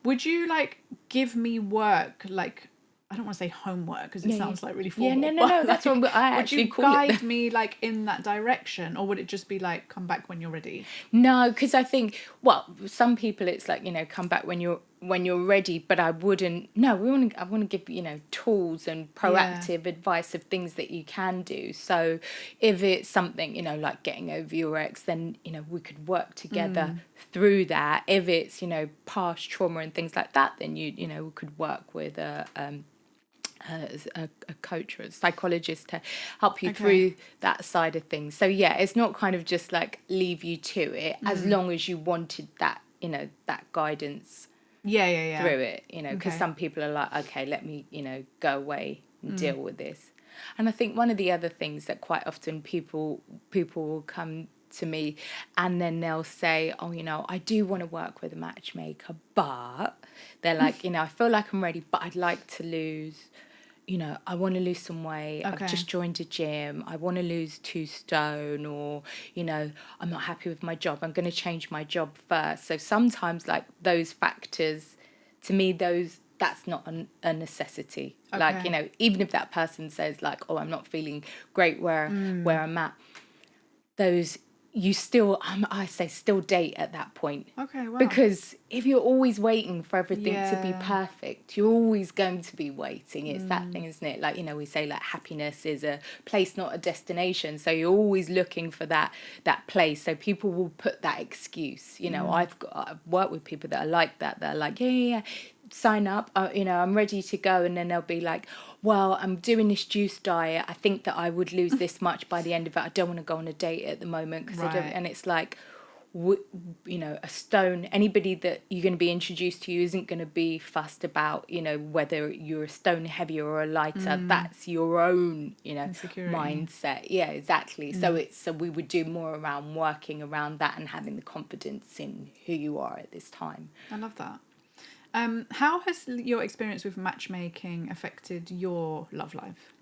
would you like give me work, like, I don't want to say homework because it sounds like really formal. Yeah, no, that's like, what I would actually you call it. guide me like in that direction, or would it just be like come back when you're ready? No, because I think, well, some people it's like, come back when you're ready, but I wouldn't. No, I want to give tools and proactive advice of things that you can do. So if it's something like getting over your ex, then we could work together through that. If it's past trauma and things like that, then we could work with a coach or a psychologist to help you through that side of things. So yeah, it's not kind of just like leave you to it, as long as you wanted that that guidance through it, because some people are like, okay, let me go away and deal with this. And I think one of the other things that quite often people will come to me and then they'll say, oh, I do want to work with a matchmaker, but they're like, I feel like I'm ready, but I'd like to lose, I want to lose some weight. I've just joined a gym. I want to lose 2 stone, or, I'm not happy with my job. I'm going to change my job first. So sometimes like those factors, to me, that's not a necessity. Like, even if that person says like, oh, I'm not feeling great where I'm at, those you still I say still date at that point. Okay, wow. Because if you're always waiting for everything to be perfect, you're always going to be waiting. It's that thing, isn't it? Like, we say like happiness is a place, not a destination. So you're always looking for that place. So people will put that excuse. I've worked with people that are like that. They're like, yeah, sign up, I'm ready to go, and then they'll be like, well, I'm doing this juice diet, I think that I would lose this much by the end of it, I don't want to go on a date at the moment because I don't. And it's like, a stone, anybody that you're going to be introduced to isn't going to be fussed about whether you're a stone heavier or a lighter. That's your own mindset. Yeah, exactly. So we would do more around working around that and having the confidence in who you are at this time. I love that. How has your experience with matchmaking affected your love life?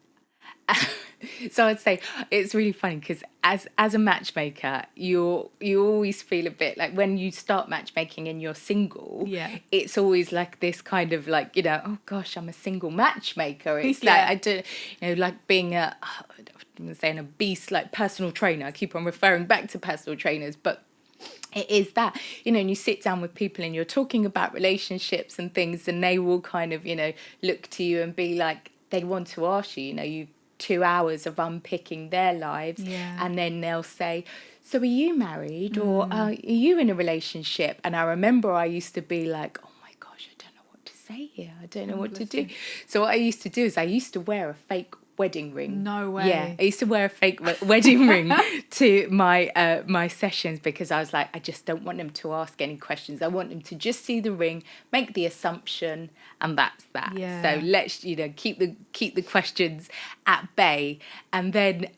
So I'd say it's really funny because as a matchmaker, you always feel a bit like when you start matchmaking and you're single, it's always like this kind of like, oh gosh, I'm a single matchmaker. It's like, I do, like being I'm saying a beast, like personal trainer. I keep on referring back to personal trainers, but it is that, and you sit down with people and you're talking about relationships and things, and they will kind of, look to you and be like, they want to ask you 2 hours of unpicking their lives. And then they'll say, so are you married, or are you in a relationship? And I remember I used to be like, oh my gosh, I don't know what to say here. I don't know what to do. So what I used to do is I used to wear a fake wedding ring. No way. Yeah, I used to wear a fake wedding ring to my my sessions, because I was like, I just don't want them to ask any questions. I want them to just see the ring, make the assumption, and that's that. So let's keep the questions at bay. And then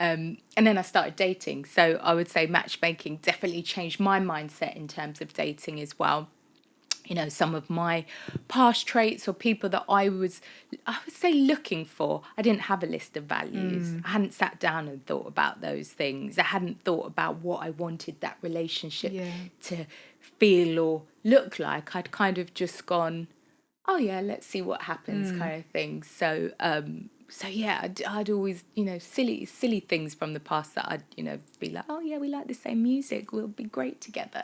I started dating. So I would say matchmaking definitely changed my mindset in terms of dating as well. Some of my past traits or people that I would say looking for. I didn't have a list of values. I hadn't sat down and thought about those things. I hadn't thought about what I wanted that relationship to feel or look like. I'd kind of just gone, oh yeah, let's see what happens kind of thing. So So yeah, I'd always, silly things from the past that I'd, be like, oh yeah, we like the same music, we'll be great together,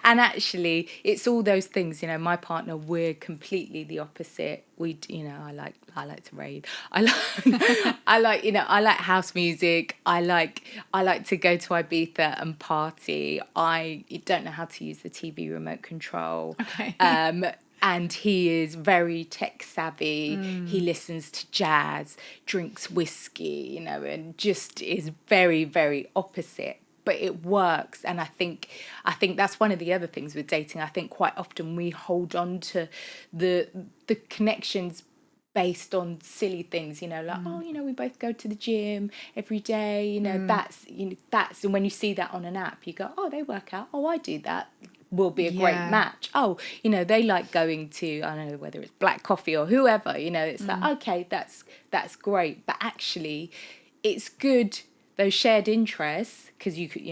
And actually, it's all those things. My partner, we're completely the opposite. I like to rave. I like, I like house music. I like to go to Ibiza and party. I don't know how to use the TV remote control. Okay. And he is very tech savvy. He listens to jazz, drinks whiskey, and just is very, very opposite. But it works. And I think that's one of the other things with dating. I think quite often we hold on to the connections based on silly things, we both go to the gym every day, that's and when you see that on an app, you go, oh, they work out, oh, I do that, will be a great match. Oh, they like going to, I don't know, whether it's black coffee or whoever, it's like, okay, that's great. But actually it's good, those shared interests, because you could,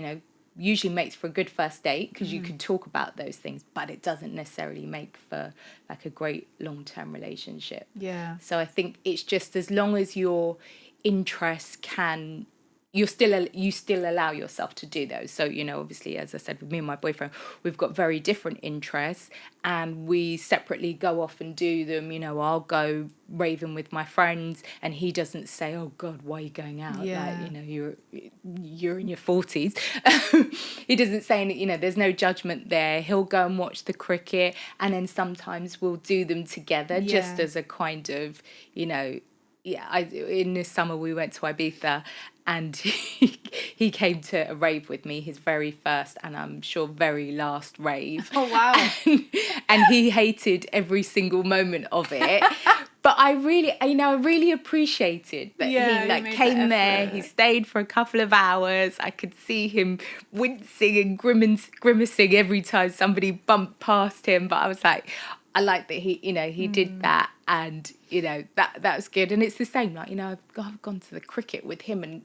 usually makes for a good first date, because you can talk about those things, but it doesn't necessarily make for like a great long-term relationship. Yeah. So I think it's just, as long as your interests can, you still allow yourself to do those. So, obviously, as I said, with me and my boyfriend, we've got very different interests, and we separately go off and do them. I'll go raving with my friends, and he doesn't say, oh God, why are you going out? Yeah. Like, you're in your 40s. He doesn't say, there's no judgment there. He'll go and watch the cricket, and then sometimes we'll do them together, just as a kind of, in the summer we went to Ibiza, and he came to a rave with me, his very first, and I'm sure very last rave. Oh, wow. And he hated every single moment of it. But I really appreciated that he came there, he stayed for a couple of hours. I could see him wincing and grimacing every time somebody bumped past him. But I was like, I like that he did that, and that was good. And it's the same, like, I've gone to the cricket with him, and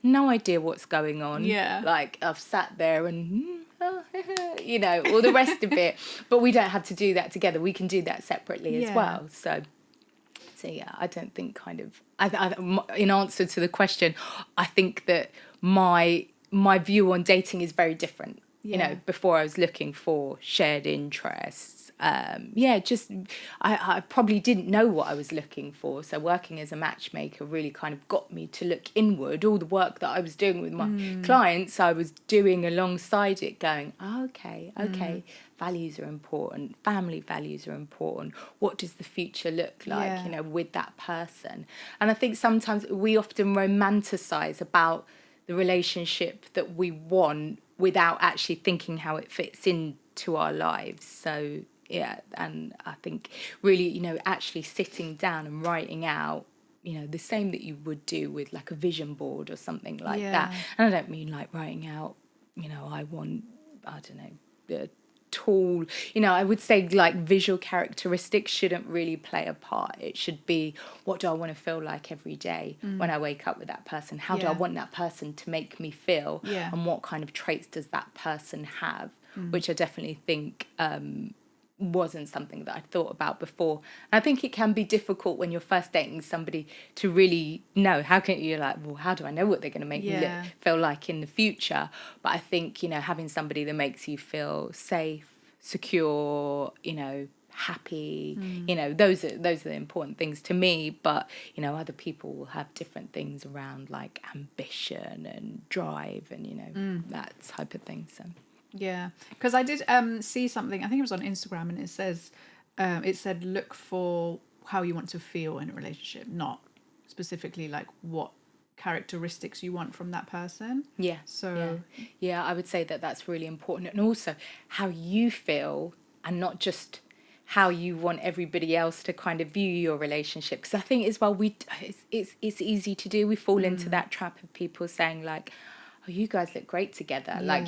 no idea what's going on. Yeah. Like, I've sat there and all the rest of it, but we don't have to do that together. We can do that separately as well. So yeah, I don't think in answer to the question, I think that my view on dating is very different. Before I was looking for shared interests. I probably didn't know what I was looking for. So working as a matchmaker really kind of got me to look inward. All the work that I was doing with my clients, I was doing alongside it, going, oh, okay. Values are important. Family values are important. What does the future look like, with that person? And I think sometimes we often romanticize about the relationship that we want without actually thinking how it fits into our lives. So yeah, and I think really, actually sitting down and writing out, the same that you would do with like a vision board or something like that. And I don't mean like writing out, I want, I don't know, the tall, I would say like visual characteristics shouldn't really play a part. It should be, what do I want to feel like every day when I wake up with that person? How do I want that person to make me feel? And what kind of traits does that person have? Which I definitely think wasn't something that I thought about before. And I think it can be difficult when you're first dating somebody to really know. You're like, well, how do I know what they're going to make me feel like in the future? But I think, having somebody that makes you feel safe, secure, happy, those are the important things to me. But, other people will have different things around like ambition and drive and, that type of thing. So. Yeah, because I did see something, I think it was on Instagram, and it said look for how you want to feel in a relationship, not specifically like what characteristics you want from that person. Yeah. So yeah, I would say that that's really important, and also how you feel, and not just how you want everybody else to kind of view your relationship. Because I think as well, it's easy to do. We fall into that trap of people saying like, oh, you guys look great together. Like,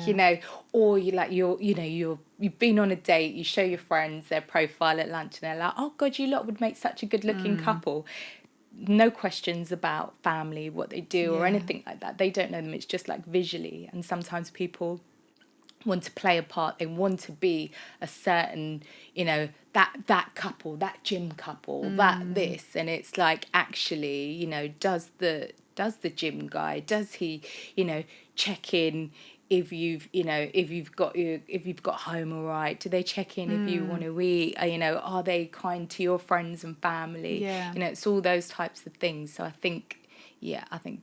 or you've been on a date, you show your friends their profile at lunch, and they're like, oh God, you lot would make such a good looking couple. No questions about family, what they do or anything like that. They don't know them. It's just like visually. And sometimes people want to play a part. They want to be a certain, that couple, that gym couple, that this, and it's like, actually, you know, does the gym guy, does he, you know, check in if you've got home all right? Do they check in if you want to eat? You know, are they kind to your friends and family? Yeah. You know, it's all those types of things. So I think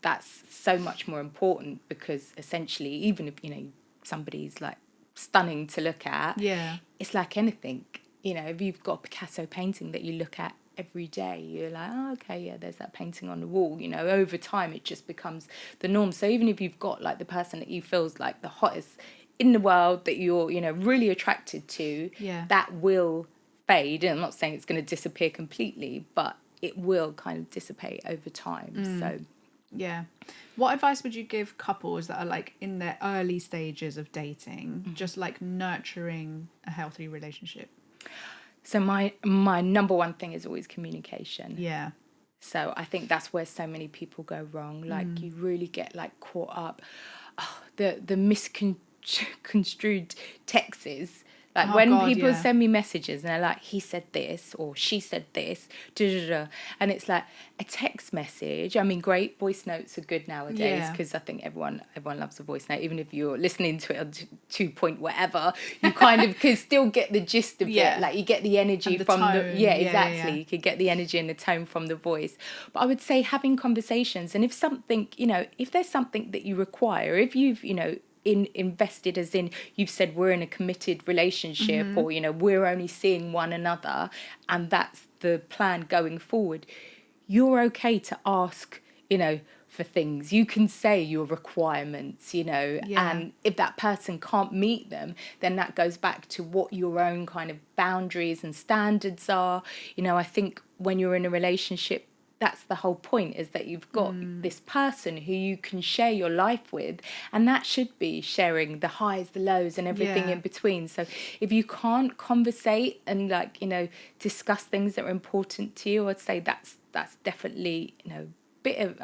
that's so much more important, because essentially, even if, you know, somebody's like stunning to look at, Yeah. it's like anything. You know, if you've got a Picasso painting that you look at every day, you're like, oh, okay, yeah, there's that painting on the wall. You know, over time it just becomes the norm. So even if you've got like the person that you feels like the hottest in the world, that you're, you know, really attracted to, Yeah. that will fade. And I'm not saying it's going to disappear completely, but it will kind of dissipate over time. So Yeah. What advice would you give couples that are like in their early stages of dating, just like nurturing a healthy relationship? So my number one thing is always communication. Yeah. So I think that's where so many people go wrong. Like, you really get like caught up, the misconstrued texts. Like, Oh when God, people yeah. send me messages and they're like, he said this or she said this, da, da, da, and it's like a text message. I mean, great, voice notes are good nowadays, Yeah. because I think everyone loves a voice note. Even if you're listening to it on 2 point whatever, you kind of can still get the gist of Yeah. it. Like, you get the energy And the from tone. yeah, Yeah, exactly. yeah. You could get the energy and the tone from the voice. But I would say having conversations, and if something, you know, if there's something that you require, if you've, you know, invested, as in you've said we're in a committed relationship, or, you know, we're only seeing one another, and that's the plan going forward, you're okay to ask, you know, for things. You can say your requirements, you know, Yeah. and if that person can't meet them, then that goes back to what your own kind of boundaries and standards are. You know, I think when you're in a relationship, that's the whole point, is that you've got this person who you can share your life with, and that should be sharing the highs, the lows, and everything Yeah. in between. So if you can't conversate and, like, you know, discuss things that are important to you, I'd say that's definitely, you know, bit of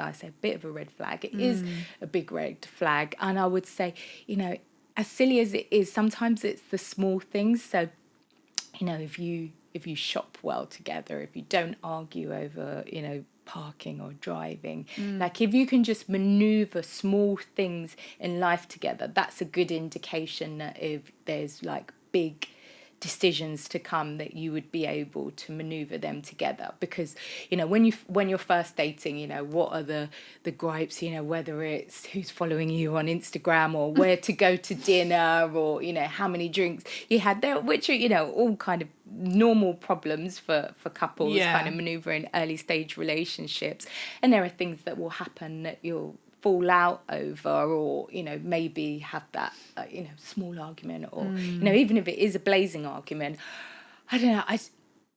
a red flag. It is a big red flag. And I would say, you know, as silly as it is, sometimes it's the small things. So, you know, if you shop well together, if you don't argue over, you know, parking or driving, like, if you can just maneuver small things in life together, that's a good indication that if there's like big decisions to come, that you would be able to maneuver them together. Because, you know, when you're first dating, you know, what are the gripes, you know, whether it's who's following you on Instagram, or where to go to dinner, or, you know, how many drinks you had there, which are, you know, all kind of normal problems for couples, Yeah. kind of maneuvering early stage relationships. And there are things that will happen that you'll fall out over, or, you know, maybe have that you know, small argument, or you know, even if it is a blazing argument, I don't know,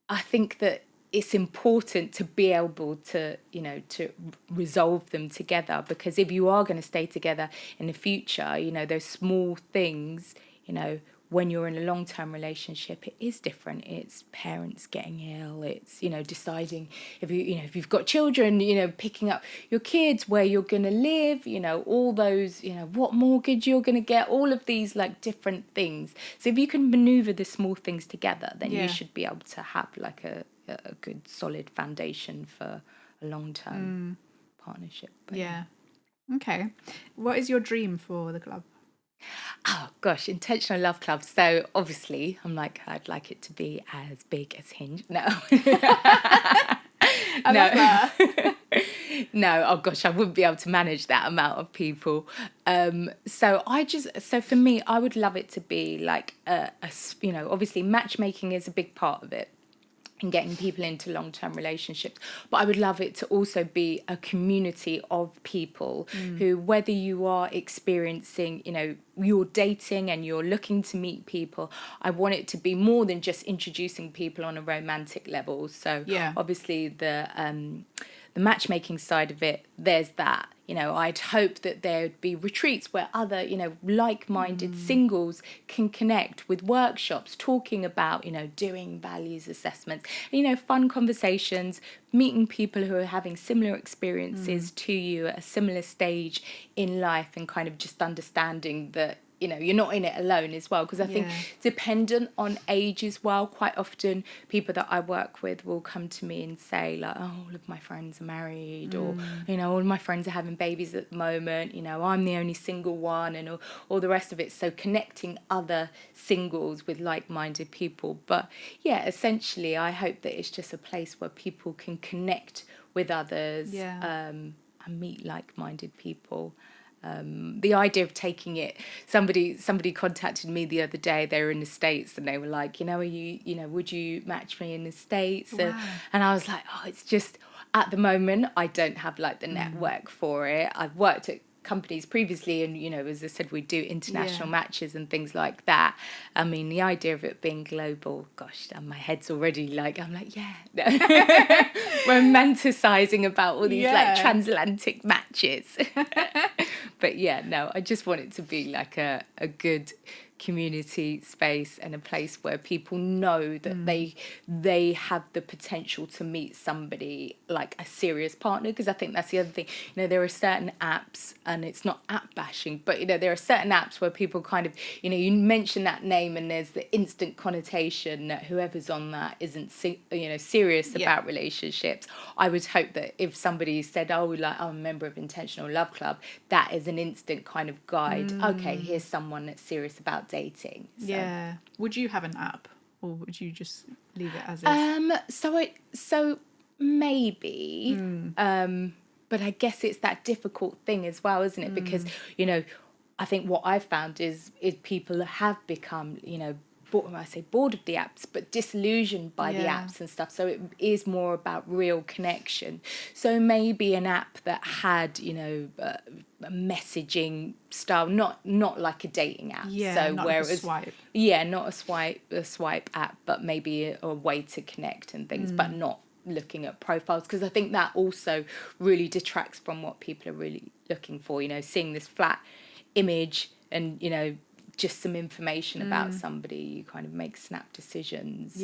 I think that it's important to be able to, you know, to resolve them together, because if you are going to stay together in the future, you know, those small things, you know, when you're in a long-term relationship, it is different. It's parents getting ill. It's, you know, deciding if you've got children, you know, picking up your kids, where you're going to live, you know, all those, you know, what mortgage you're going to get, all of these like different things. So if you can maneuver the small things together, then Yeah. you should be able to have like a good solid foundation for a long-term partnership. But Yeah. Okay. What is your dream for the club? oh gosh, intentional love club. So obviously, I'm like, I'd like it to be as big as Hinge. No, I love that. no. Oh gosh, I wouldn't be able to manage that amount of people. So for me, I would love it to be like you know, obviously matchmaking is a big part of it, and getting people into long-term relationships. But I would love it to also be a community of people who, whether you are experiencing, you know, you're dating and you're looking to meet people, I want it to be more than just introducing people on a romantic level. So Yeah. obviously the matchmaking side of it, there's that. You know, I'd hope that there would be retreats where other, you know, like-minded singles can connect, with workshops talking about, you know, doing values assessments, you know, fun conversations, meeting people who are having similar experiences to you at a similar stage in life, and kind of just understanding that, you know, you're not in it alone as well. Because I think dependent on age as well, quite often people that I work with will come to me and say like, oh, all of my friends are married, or, you know, all of my friends are having babies at the moment, you know, I'm the only single one, and all the rest of it. So connecting other singles with like-minded people. But yeah, essentially I hope that it's just a place where people can connect with others, and meet like-minded people. The idea of taking it, somebody contacted me the other day. They were in the States and they were like, you know, would you match me in the States? Wow. And I was like, oh, it's just, at the moment I don't have like the network for it. I've worked at companies previously, and, you know, as I said, we do international matches and things like that. I mean, the idea of it being global, gosh, my head's already like, I'm like, romanticizing about all these like transatlantic matches. But yeah, no, I just want it to be like a good community space and a place where people know that they have the potential to meet somebody like a serious partner. Because I think that's the other thing, you know, there are certain apps, and it's not app bashing, but, you know, there are certain apps where people kind of, you know, you mention that name and there's the instant connotation that whoever's on that isn't serious about relationships. I would hope that if somebody said, oh, like, I'm a member of Intentional Love Club, that is an instant kind of guide. Okay, here's someone that's serious about dating. So. Would you have an app, or would you just leave it as is? So maybe, but I guess it's that difficult thing as well, isn't it? Because, you know, I think what I've found is people have become, you know, bored of the apps, but disillusioned by the apps and stuff. So it is more about real connection. So maybe an app that had, you know, a messaging style, not like a dating app. So not where like a swipe. Not a swipe app, but maybe a way to connect and things, but not looking at profiles, because I think that also really detracts from what people are really looking for. You know, seeing this flat image and, you know, just some information about somebody, you kind of make snap decisions.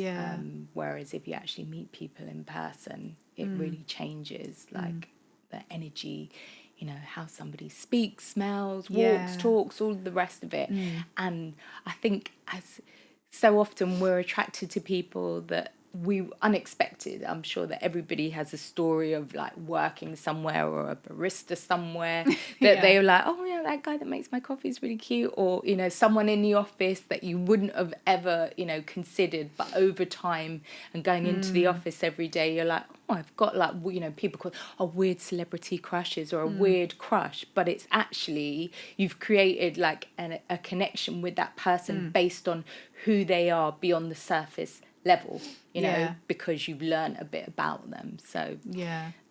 Whereas if you actually meet people in person, it really changes, like the energy, you know, how somebody speaks, smells, walks, talks, all the rest of it. And I think as so often we're attracted to people that we unexpected. I'm sure that everybody has a story of like working somewhere or a barista somewhere that they were like, oh yeah, that guy that makes my coffee is really cute, or, you know, someone in the office that you wouldn't have ever, you know, considered, but over time and going into the office every day, you're like, oh, I've got like, you know, people call weird celebrity crushes or a weird crush, but it's actually you've created like a connection with that person based on who they are beyond the surface level, you know, because you've learned a bit about them. So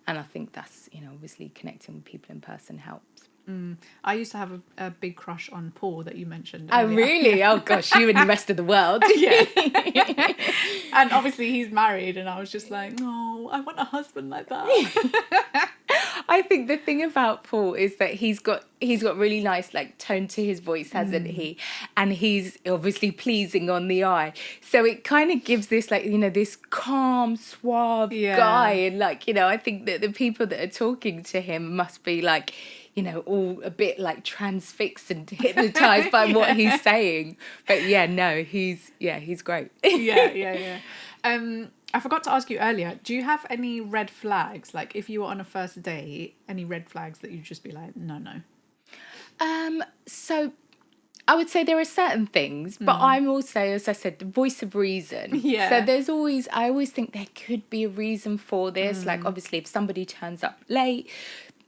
and I think that's, you know, obviously connecting with people in person helps. I used to have a big crush on Paul that you mentioned Oh earlier. really? Oh gosh, you and the rest of the world. And obviously he's married, and I was just like, no, I want a husband like that. I think the thing about Paul is that he's got really nice like tone to his voice, hasn't he? And he's obviously pleasing on the eye. So it kind of gives this like, you know, this calm, suave guy. And like, you know, I think that the people that are talking to him must be like, you know, all a bit like transfixed and hypnotized by what he's saying. But yeah, no, he's great. I forgot to ask you earlier, do you have any red flags? Like if you were on a first date, any red flags that you'd just be like, no. So I would say there are certain things, but I'm also, as I said, the voice of reason. So I always think there could be a reason for this. Like obviously if somebody turns up late,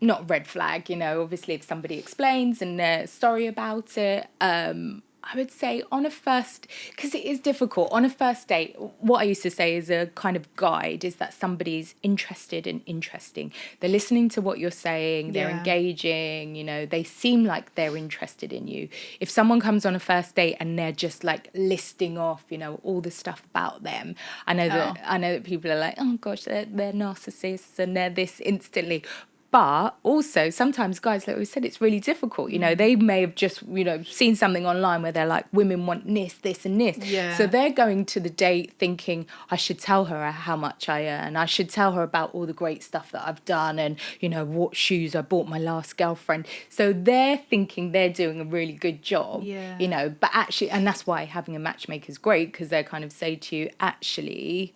not a red flag, you know, obviously if somebody explains and they're sorry about it, I would say on a first, because it is difficult, on a first date, what I used to say is a kind of guide is that somebody's interested and interesting. They're listening to what you're saying, they're engaging, you know, they seem like they're interested in you. If someone comes on a first date and they're just like listing off, you know, all the stuff about them, I know that people are like, oh gosh, they're narcissists and they're this instantly. But also sometimes guys, like we said, it's really difficult. You know, they may have just, seen something online where they're like, women want this and this. Yeah. So they're going to the date thinking, I should tell her how much I earn. I should tell her about all the great stuff that I've done and, what shoes I bought my last girlfriend. So they're thinking they're doing a really good job, but actually, and that's why having a matchmaker is great, because they kind of say to you, actually,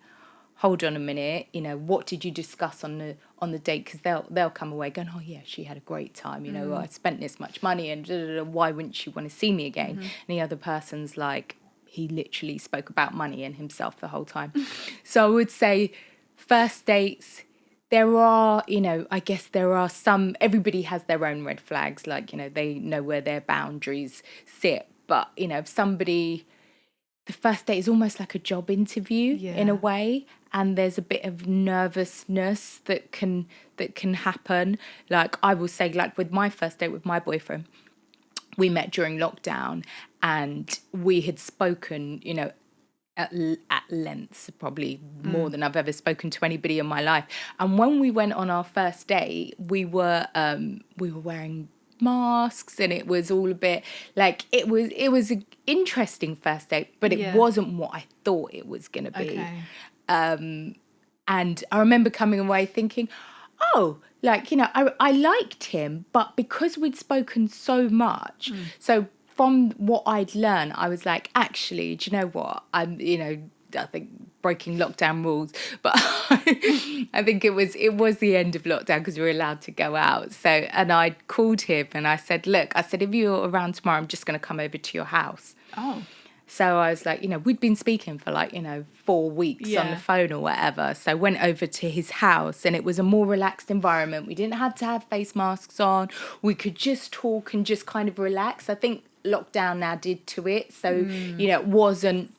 hold on a minute, what did you discuss on the date? Because they'll come away going, oh yeah, she had a great time, I spent this much money and why wouldn't she want to see me again? And the other person's like, he literally spoke about money and himself the whole time. So I would say first dates, there are, I guess there are some, everybody has their own red flags, like, they know where their boundaries sit. But, if somebody, the first date is almost like a job interview in a way, and there's a bit of nervousness that can happen. Like I will say, like with my first date with my boyfriend, we met during lockdown and we had spoken, at length, probably more than I've ever spoken to anybody in my life. And when we went on our first date, we were wearing masks, and it was all a bit like it was an interesting first date, but it wasn't what I thought it was going to be. Okay. And I remember coming away thinking, oh, like, I liked him, but because we'd spoken so much, so from what I'd learned, I was like, actually, do you know what? I'm, I think breaking lockdown rules, but I think it was the end of lockdown because we were allowed to go out. So, and I called him and I said, look, if you're around tomorrow, I'm just going to come over to your house. Oh. So I was like, we'd been speaking for 4 weeks on the phone or whatever. So I went over to his house and it was a more relaxed environment. We didn't have to have face masks on. We could just talk and just kind of relax. I think lockdown now did to it. So, it wasn't,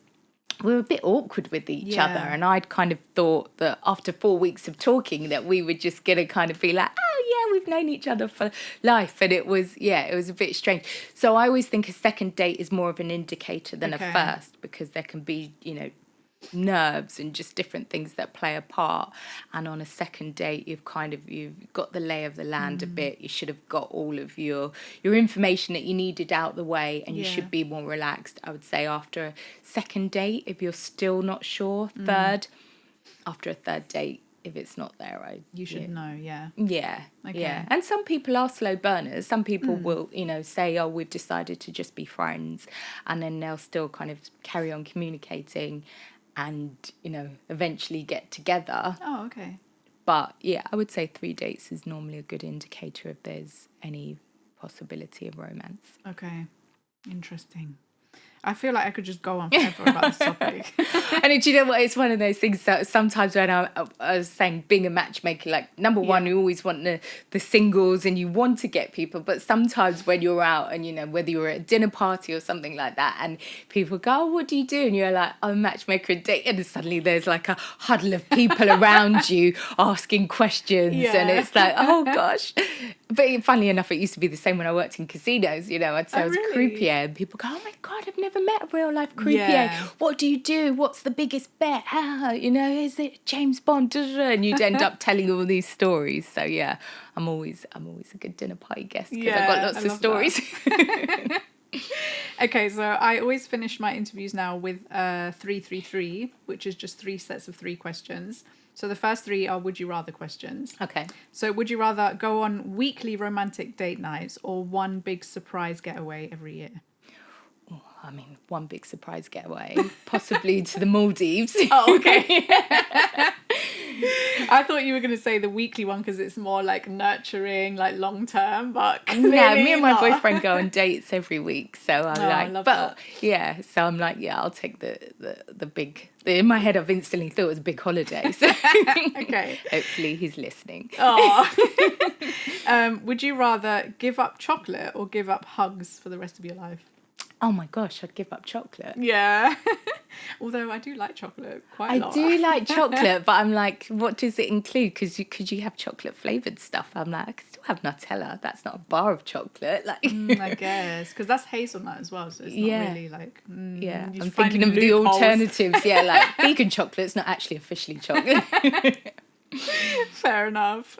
we were a bit awkward with each other. And I'd kind of thought that after 4 weeks of talking that we were just going to kind of be like, oh yeah, we've known each other for life. And it was a bit strange. So I always think a second date is more of an indicator than a first, because there can be, nerves and just different things that play a part. And on a second date, you've got the lay of the land a bit. You should have got all of your information that you needed out the way, and you should be more relaxed. I would say after a second date, if you're still not sure, after a third date, if it's not there, you should know. Yeah. And some people are slow burners. Some people will, say, oh, we've decided to just be friends, and then they'll still kind of carry on communicating and, eventually get together. Oh, okay. But yeah, I would say 3 dates is normally a good indicator if there's any possibility of romance. Okay. Interesting. I feel like I could just go on forever about this topic. And do you know what? It's one of those things that sometimes when I was saying being a matchmaker, like number one, you always want the singles and you want to get people. But sometimes when you're out and, whether you're at a dinner party or something like that, and people go, oh, what do you do? And you're like, I'm a matchmaker and date. And suddenly there's like a huddle of people around you asking questions. Yeah. And it's like, oh, gosh. But funnily enough, it used to be the same when I worked in casinos. I'd say I was a croupier, and people go, oh my God, I've never met a real life croupier. Yeah. What do you do? What's the biggest bet? Is it James Bond? And you'd end up telling all these stories. So yeah, I'm always a good dinner party guest because I've got lots of stories. Okay, so I always finish my interviews now with 333, which is just 3 sets of 3 questions. So the first 3 are would you rather questions. Okay. So would you rather go on weekly romantic date nights or one big surprise getaway every year? Oh, I mean, one big surprise getaway, possibly to the Maldives. Oh, okay. I thought you were going to say the weekly one because it's more like nurturing, like long term, but no, me and my boyfriend go on dates every week, so I'm so I'm like, yeah, I'll take the big. In my head, I've instantly thought it was a big holiday. So okay, hopefully he's listening. Oh, would you rather give up chocolate or give up hugs for the rest of your life? Oh my gosh, I'd give up chocolate. Yeah. Although I do like chocolate quite a lot. I do like chocolate, but I'm like, what does it include? Because could you have chocolate flavoured stuff? I'm like, I can still have Nutella. That's not a bar of chocolate. Like, I guess. Because that's hazelnut as well, so it's not really like... I'm thinking of the alternatives. Yeah, like vegan chocolate's not actually officially chocolate. Fair enough.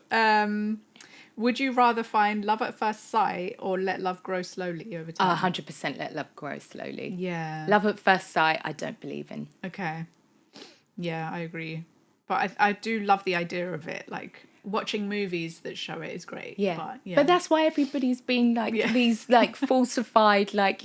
Would you rather find love at first sight or let love grow slowly over time? 100% let love grow slowly. Yeah. Love at first sight, I don't believe in. Okay. Yeah, I agree. But I do love the idea of it. Like, watching movies that show it is great. Yeah. But yeah. But that's why everybody's been like these like falsified, like,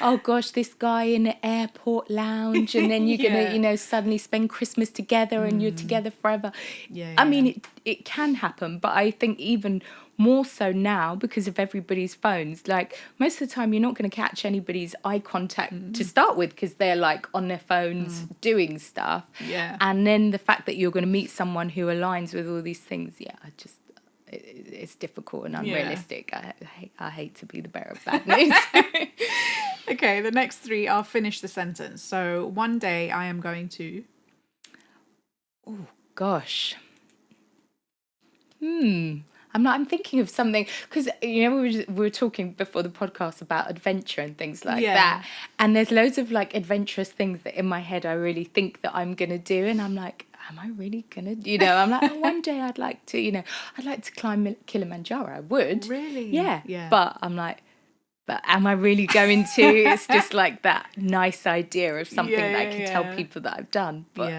oh gosh, this guy in the airport lounge, and then you're gonna, suddenly spend Christmas together and you're together forever. Yeah, I mean, it can happen, but I think even more so now because of everybody's phones. Like most of the time, you're not going to catch anybody's eye contact to start with because they're like on their phones doing stuff. Yeah. And then the fact that you're going to meet someone who aligns with all these things, it's difficult and unrealistic. I hate to be the bearer of bad news. Okay, the next three are finish the sentence. So one day I am going to. Oh gosh. I'm thinking of something because we were talking before the podcast about adventure and things like that, and there's loads of like adventurous things that in my head I really think that I'm gonna do, and I'm like, am I really gonna? I'm like, one day I'd like to, I'd like to climb Kilimanjaro. I would. Really? Yeah. But I'm like, but am I really going to? It's just like that nice idea of something that I can tell people that I've done. But,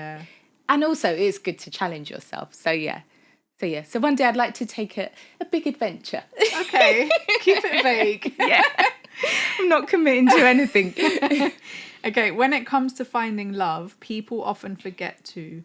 and also it's good to challenge yourself. So yeah. So one day I'd like to take a big adventure. Okay, keep it vague. Yeah, I'm not committing to anything. Okay, when it comes to finding love, people often forget to.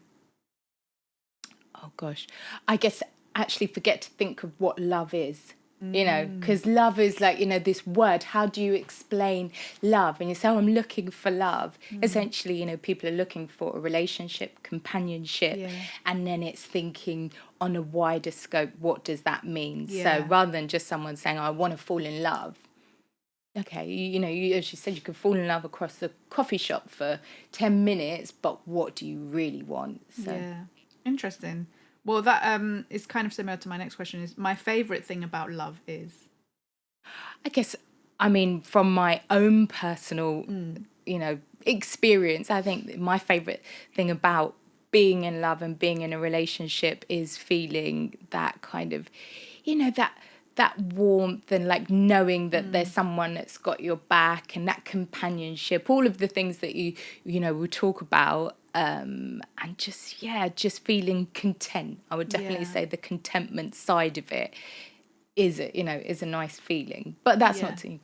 Oh gosh, I guess actually forget to think of what love is. Because love is like, this word. How do you explain love? And you say, oh, I'm looking for love. Essentially, people are looking for a relationship, companionship, and then it's thinking on a wider scope, what does that mean? So rather than just someone saying, oh, I want to fall in love. Okay, as you said, you can fall in love across the coffee shop for 10 minutes, but what do you really want? So. Yeah, interesting. Well, that is kind of similar to my next question. Is my favorite thing about love is? I guess, from my own personal, experience, I think my favorite thing about being in love and being in a relationship is feeling that kind of, that warmth and like knowing that there's someone that's got your back and that companionship, all of the things that you will talk about. And just feeling content. I would definitely say the contentment side of it is a nice feeling. But that's not to,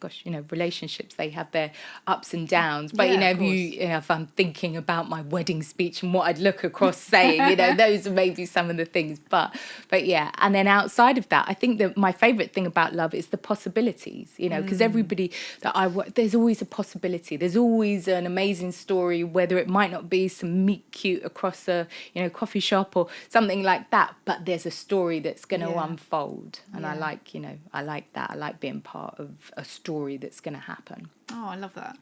relationships, they have their ups and downs. But, if I'm thinking about my wedding speech and what I'd look across saying, those are maybe some of the things. But yeah. And then outside of that, I think that my favourite thing about love is the possibilities, because everybody that there's always a possibility. There's always an amazing story, whether it might not be some meet cute across a, coffee shop or something like that. But there's a story that's going to unfold. And I like that. I like being part of a story that's going to happen. Oh, I love that.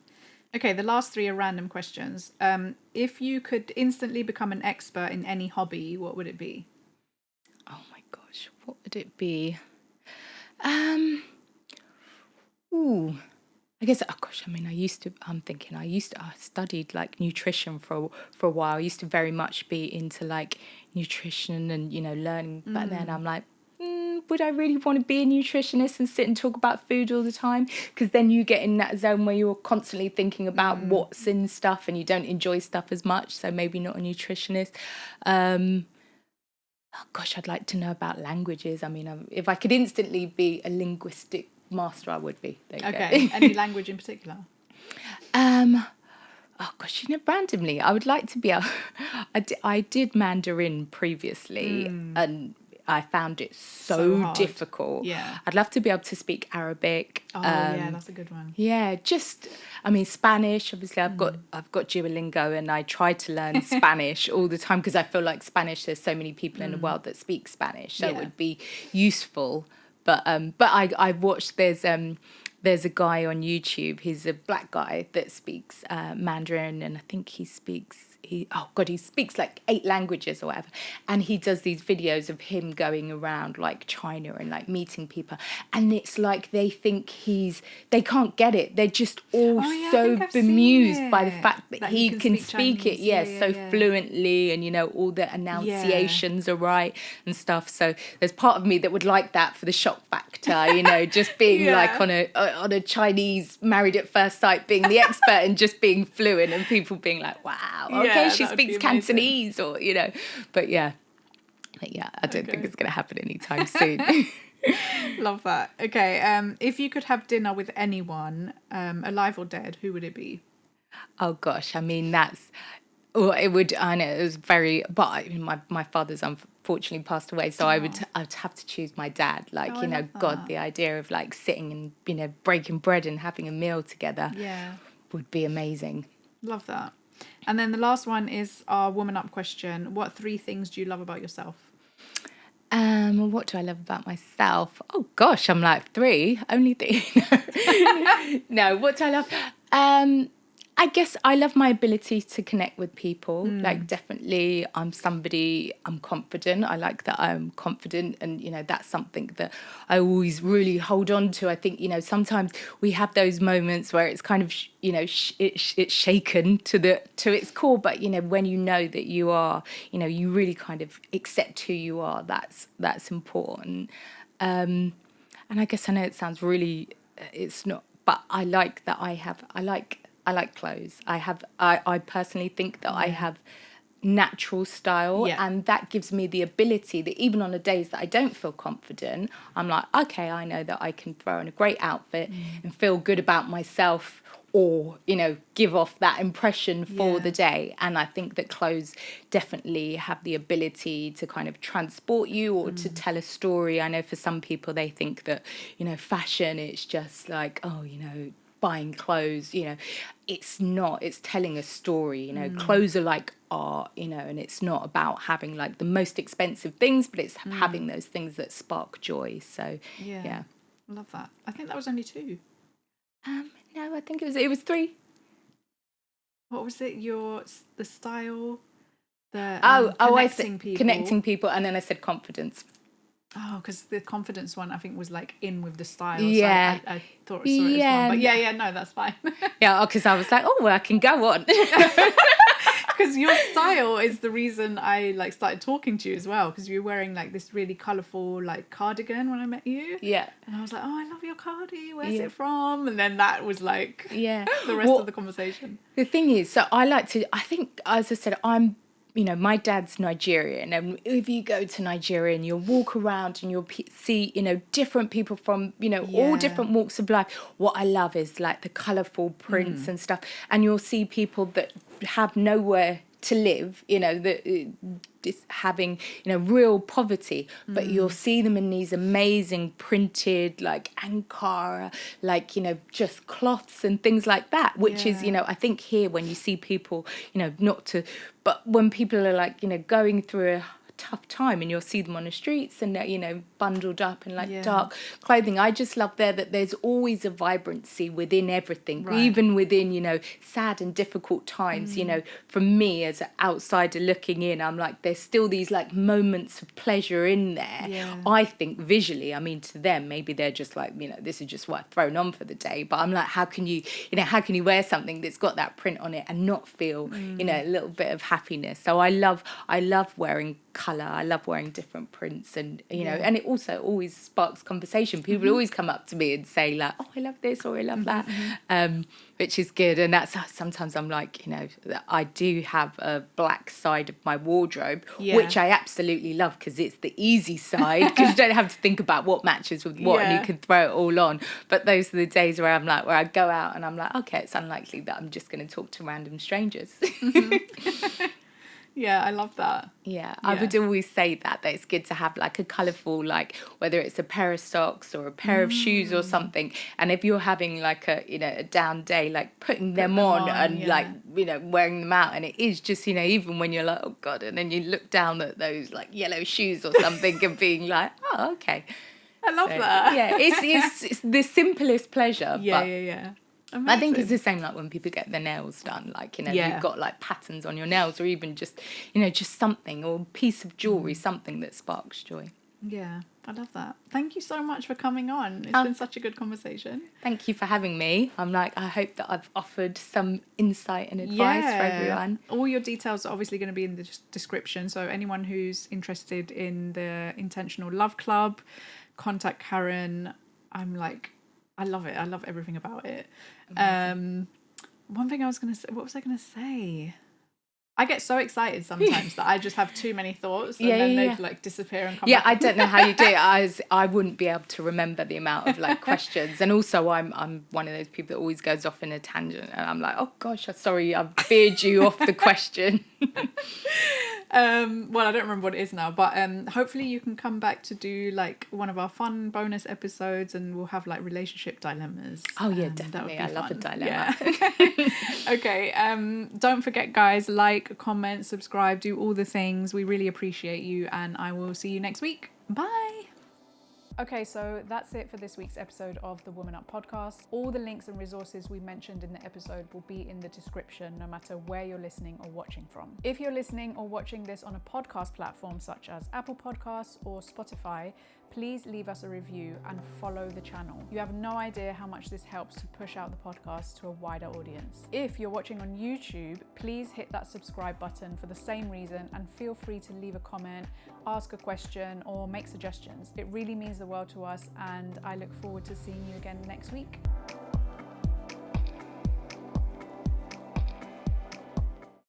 Okay, the last three are random questions. If you could instantly become an expert in any hobby, what would it be? Oh my gosh, what would it be? I guess, I studied like nutrition for a while. I used to very much be into like nutrition and, learning. But then I'm like, would I really want to be a nutritionist and sit and talk about food all the time? Because then you get in that zone where you're constantly thinking about what's in stuff and you don't enjoy stuff as much. So maybe not a nutritionist. Oh gosh, I'd like to know about languages. If I could instantly be a linguistic master, I would be. Okay, any language in particular? Oh gosh, randomly, I would like to be able. I did Mandarin previously, and I found it so difficult. Yeah, I'd love to be able to speak Arabic. Oh, that's a good one. Yeah, Spanish. Obviously, I've got Duolingo, and I try to learn Spanish all the time because I feel like Spanish. There's so many people in the world that speak Spanish, so it would be useful. But I watched. There's a guy on YouTube. He's a black guy that speaks Mandarin, and I think he he speaks like 8 languages or whatever, and he does these videos of him going around like China and like meeting people, and it's like they can't get it. They're just all Oh, yeah, I so think I've bemused seen by the it. fact that That he can speak it, Chinese. Yeah, yes, yeah, so yeah. fluently, and all the enunciations are right and stuff. So there's part of me that would like that for the shock factor, just being like Yeah. on a Chinese Married at First Sight, being the expert and just being fluent, and people being like, wow, okay, Yeah, she that would be speaks amazing. Cantonese, but yeah. I don't think Okay. it's going to happen anytime soon. Love that. Okay, if you could have dinner with anyone, alive or dead, who would it be? Oh gosh, I mean it would. I know it was very, but my father's unfortunately passed away, so I'd have to choose my dad. Like Oh, I love God, that. the idea of like sitting and breaking bread and having a meal together Yeah, would be amazing. love that. And then the last one is our woman up question. What 3 things do you love about yourself? What do I love about myself? Oh gosh, I'm like 3, only 3. No, what do I love? I guess I love my ability to connect with people. Like definitely I'm confident. I like that I'm confident, and that's something that I always really hold on to. I think sometimes we have those moments where it's kind of it's shaken to its core, but when that you are you really kind of accept who you are, that's important. And I guess I know it sounds really it's not, but I like that I like clothes. I personally think that I have natural style, Yeah. and that gives me the ability that even on the days that I don't feel confident, I'm like, okay, I know that I can throw on a great outfit and feel good about myself, or give off that impression for the day. And I think that clothes definitely have the ability to kind of transport you, or to tell a story. I know for some people they think that fashion, it's just like, oh, buying clothes. It's not. It's telling a story. Clothes are like art. And it's not about having like the most expensive things, but it's having those things that spark joy. So yeah. Love that. I think that was only 2. No, I think it was 3. What was it? The style, the I connecting said people. connecting people, and then I said confidence. Oh, because the confidence one I think was like in with the style. Yeah. So I thought saw it as one. But yeah, no, that's fine. Yeah, because I was like, oh, well, I can go on. Because your style is the reason I like started talking to you as well. Because you were wearing like this really colourful like cardigan when I met you. Yeah. And I was like, oh, I love your cardi. Where's it from? And then that was like the rest of the conversation. The thing is, so I think, as I said, my dad's Nigerian, and if you go to Nigeria and you'll walk around and you'll see, different people from, all different walks of life. What I love is like the colourful prints and stuff, and you'll see people that have nowhere to live, that is having, real poverty, but you'll see them in these amazing printed, like Ankara, like, just cloths and things like that, which is, I think here when you see people, but when people are like, going through a tough time, and you'll see them on the streets and they're bundled up in like dark clothing. I just love that there's always a vibrancy within everything, even within sad and difficult times. From me as an outsider looking in, I'm like, there's still these like moments of pleasure in there. I think visually, I mean, to them maybe they're just like, this is just what I've thrown on for the day, but I'm like, how can you wear something that's got that print on it and not feel a little bit of happiness? So I love wearing colour. I love wearing different prints, and and it also always sparks conversation. People always come up to me and say like, oh, I love this, or I love that, which is good. And that's sometimes I'm like, I do have a black side of my wardrobe, which I absolutely love, because it's the easy side, because you don't have to think about what matches with what, and you can throw it all on. But those are the days where I'm like, where I go out and I'm like, okay, it's unlikely that I'm just going to talk to random strangers. Yeah, I love that. Yeah, I would always say that it's good to have like a colourful, like whether it's a pair of socks or a pair of shoes or something. And if you're having like a down day, like putting them on and like wearing them out, and it is just even when you're like, oh God, and then you look down at those like yellow shoes or something and being like, oh, okay. I love that. Yeah, it's the simplest pleasure. Yeah. I think it's Amazing. the same like when people get their nails done, like, you know, Yeah. you've got like patterns on your nails, or even just, you know, just something, or a piece of jewelry, something that sparks joy. Yeah, I love that. Thank you so much for coming on. It's Oh. been such a good conversation. Thank you for having me. I hope that I've offered some insight and advice for everyone. All your details are obviously going to be in the description. So anyone who's interested in the Intentional Love Club, contact Karen. I love it. I love everything about it. One thing I was going to say, what was I going to say? I get so excited sometimes that I just have too many thoughts and then they like disappear and come back. I don't know how you do it. I wouldn't be able to remember the amount of like questions, and also I'm one of those people that always goes off in a tangent, and I'm like, oh gosh, sorry, I've veered you off the question. Well, I don't remember what it is now, but hopefully you can come back to do like one of our fun bonus episodes, and we'll have like relationship dilemmas. Oh yeah, That would definitely. be I love a fun. dilemma. Yeah. Okay. Don't forget, guys, like, comment, subscribe, do all the things. We really appreciate you, and I will see you next week. Bye. Okay, so that's it for this week's episode of the Woman Up podcast. All the links and resources we mentioned in the episode will be in the description, no matter where you're listening or watching from. If you're listening or watching this on a podcast platform such as Apple Podcasts or Spotify, please leave us a review and follow the channel. You have no idea how much this helps to push out the podcast to a wider audience. If you're watching on YouTube, please hit that subscribe button for the same reason, and feel free to leave a comment, ask a question, or make suggestions. It really means the world to us, and I look forward to seeing you again next week.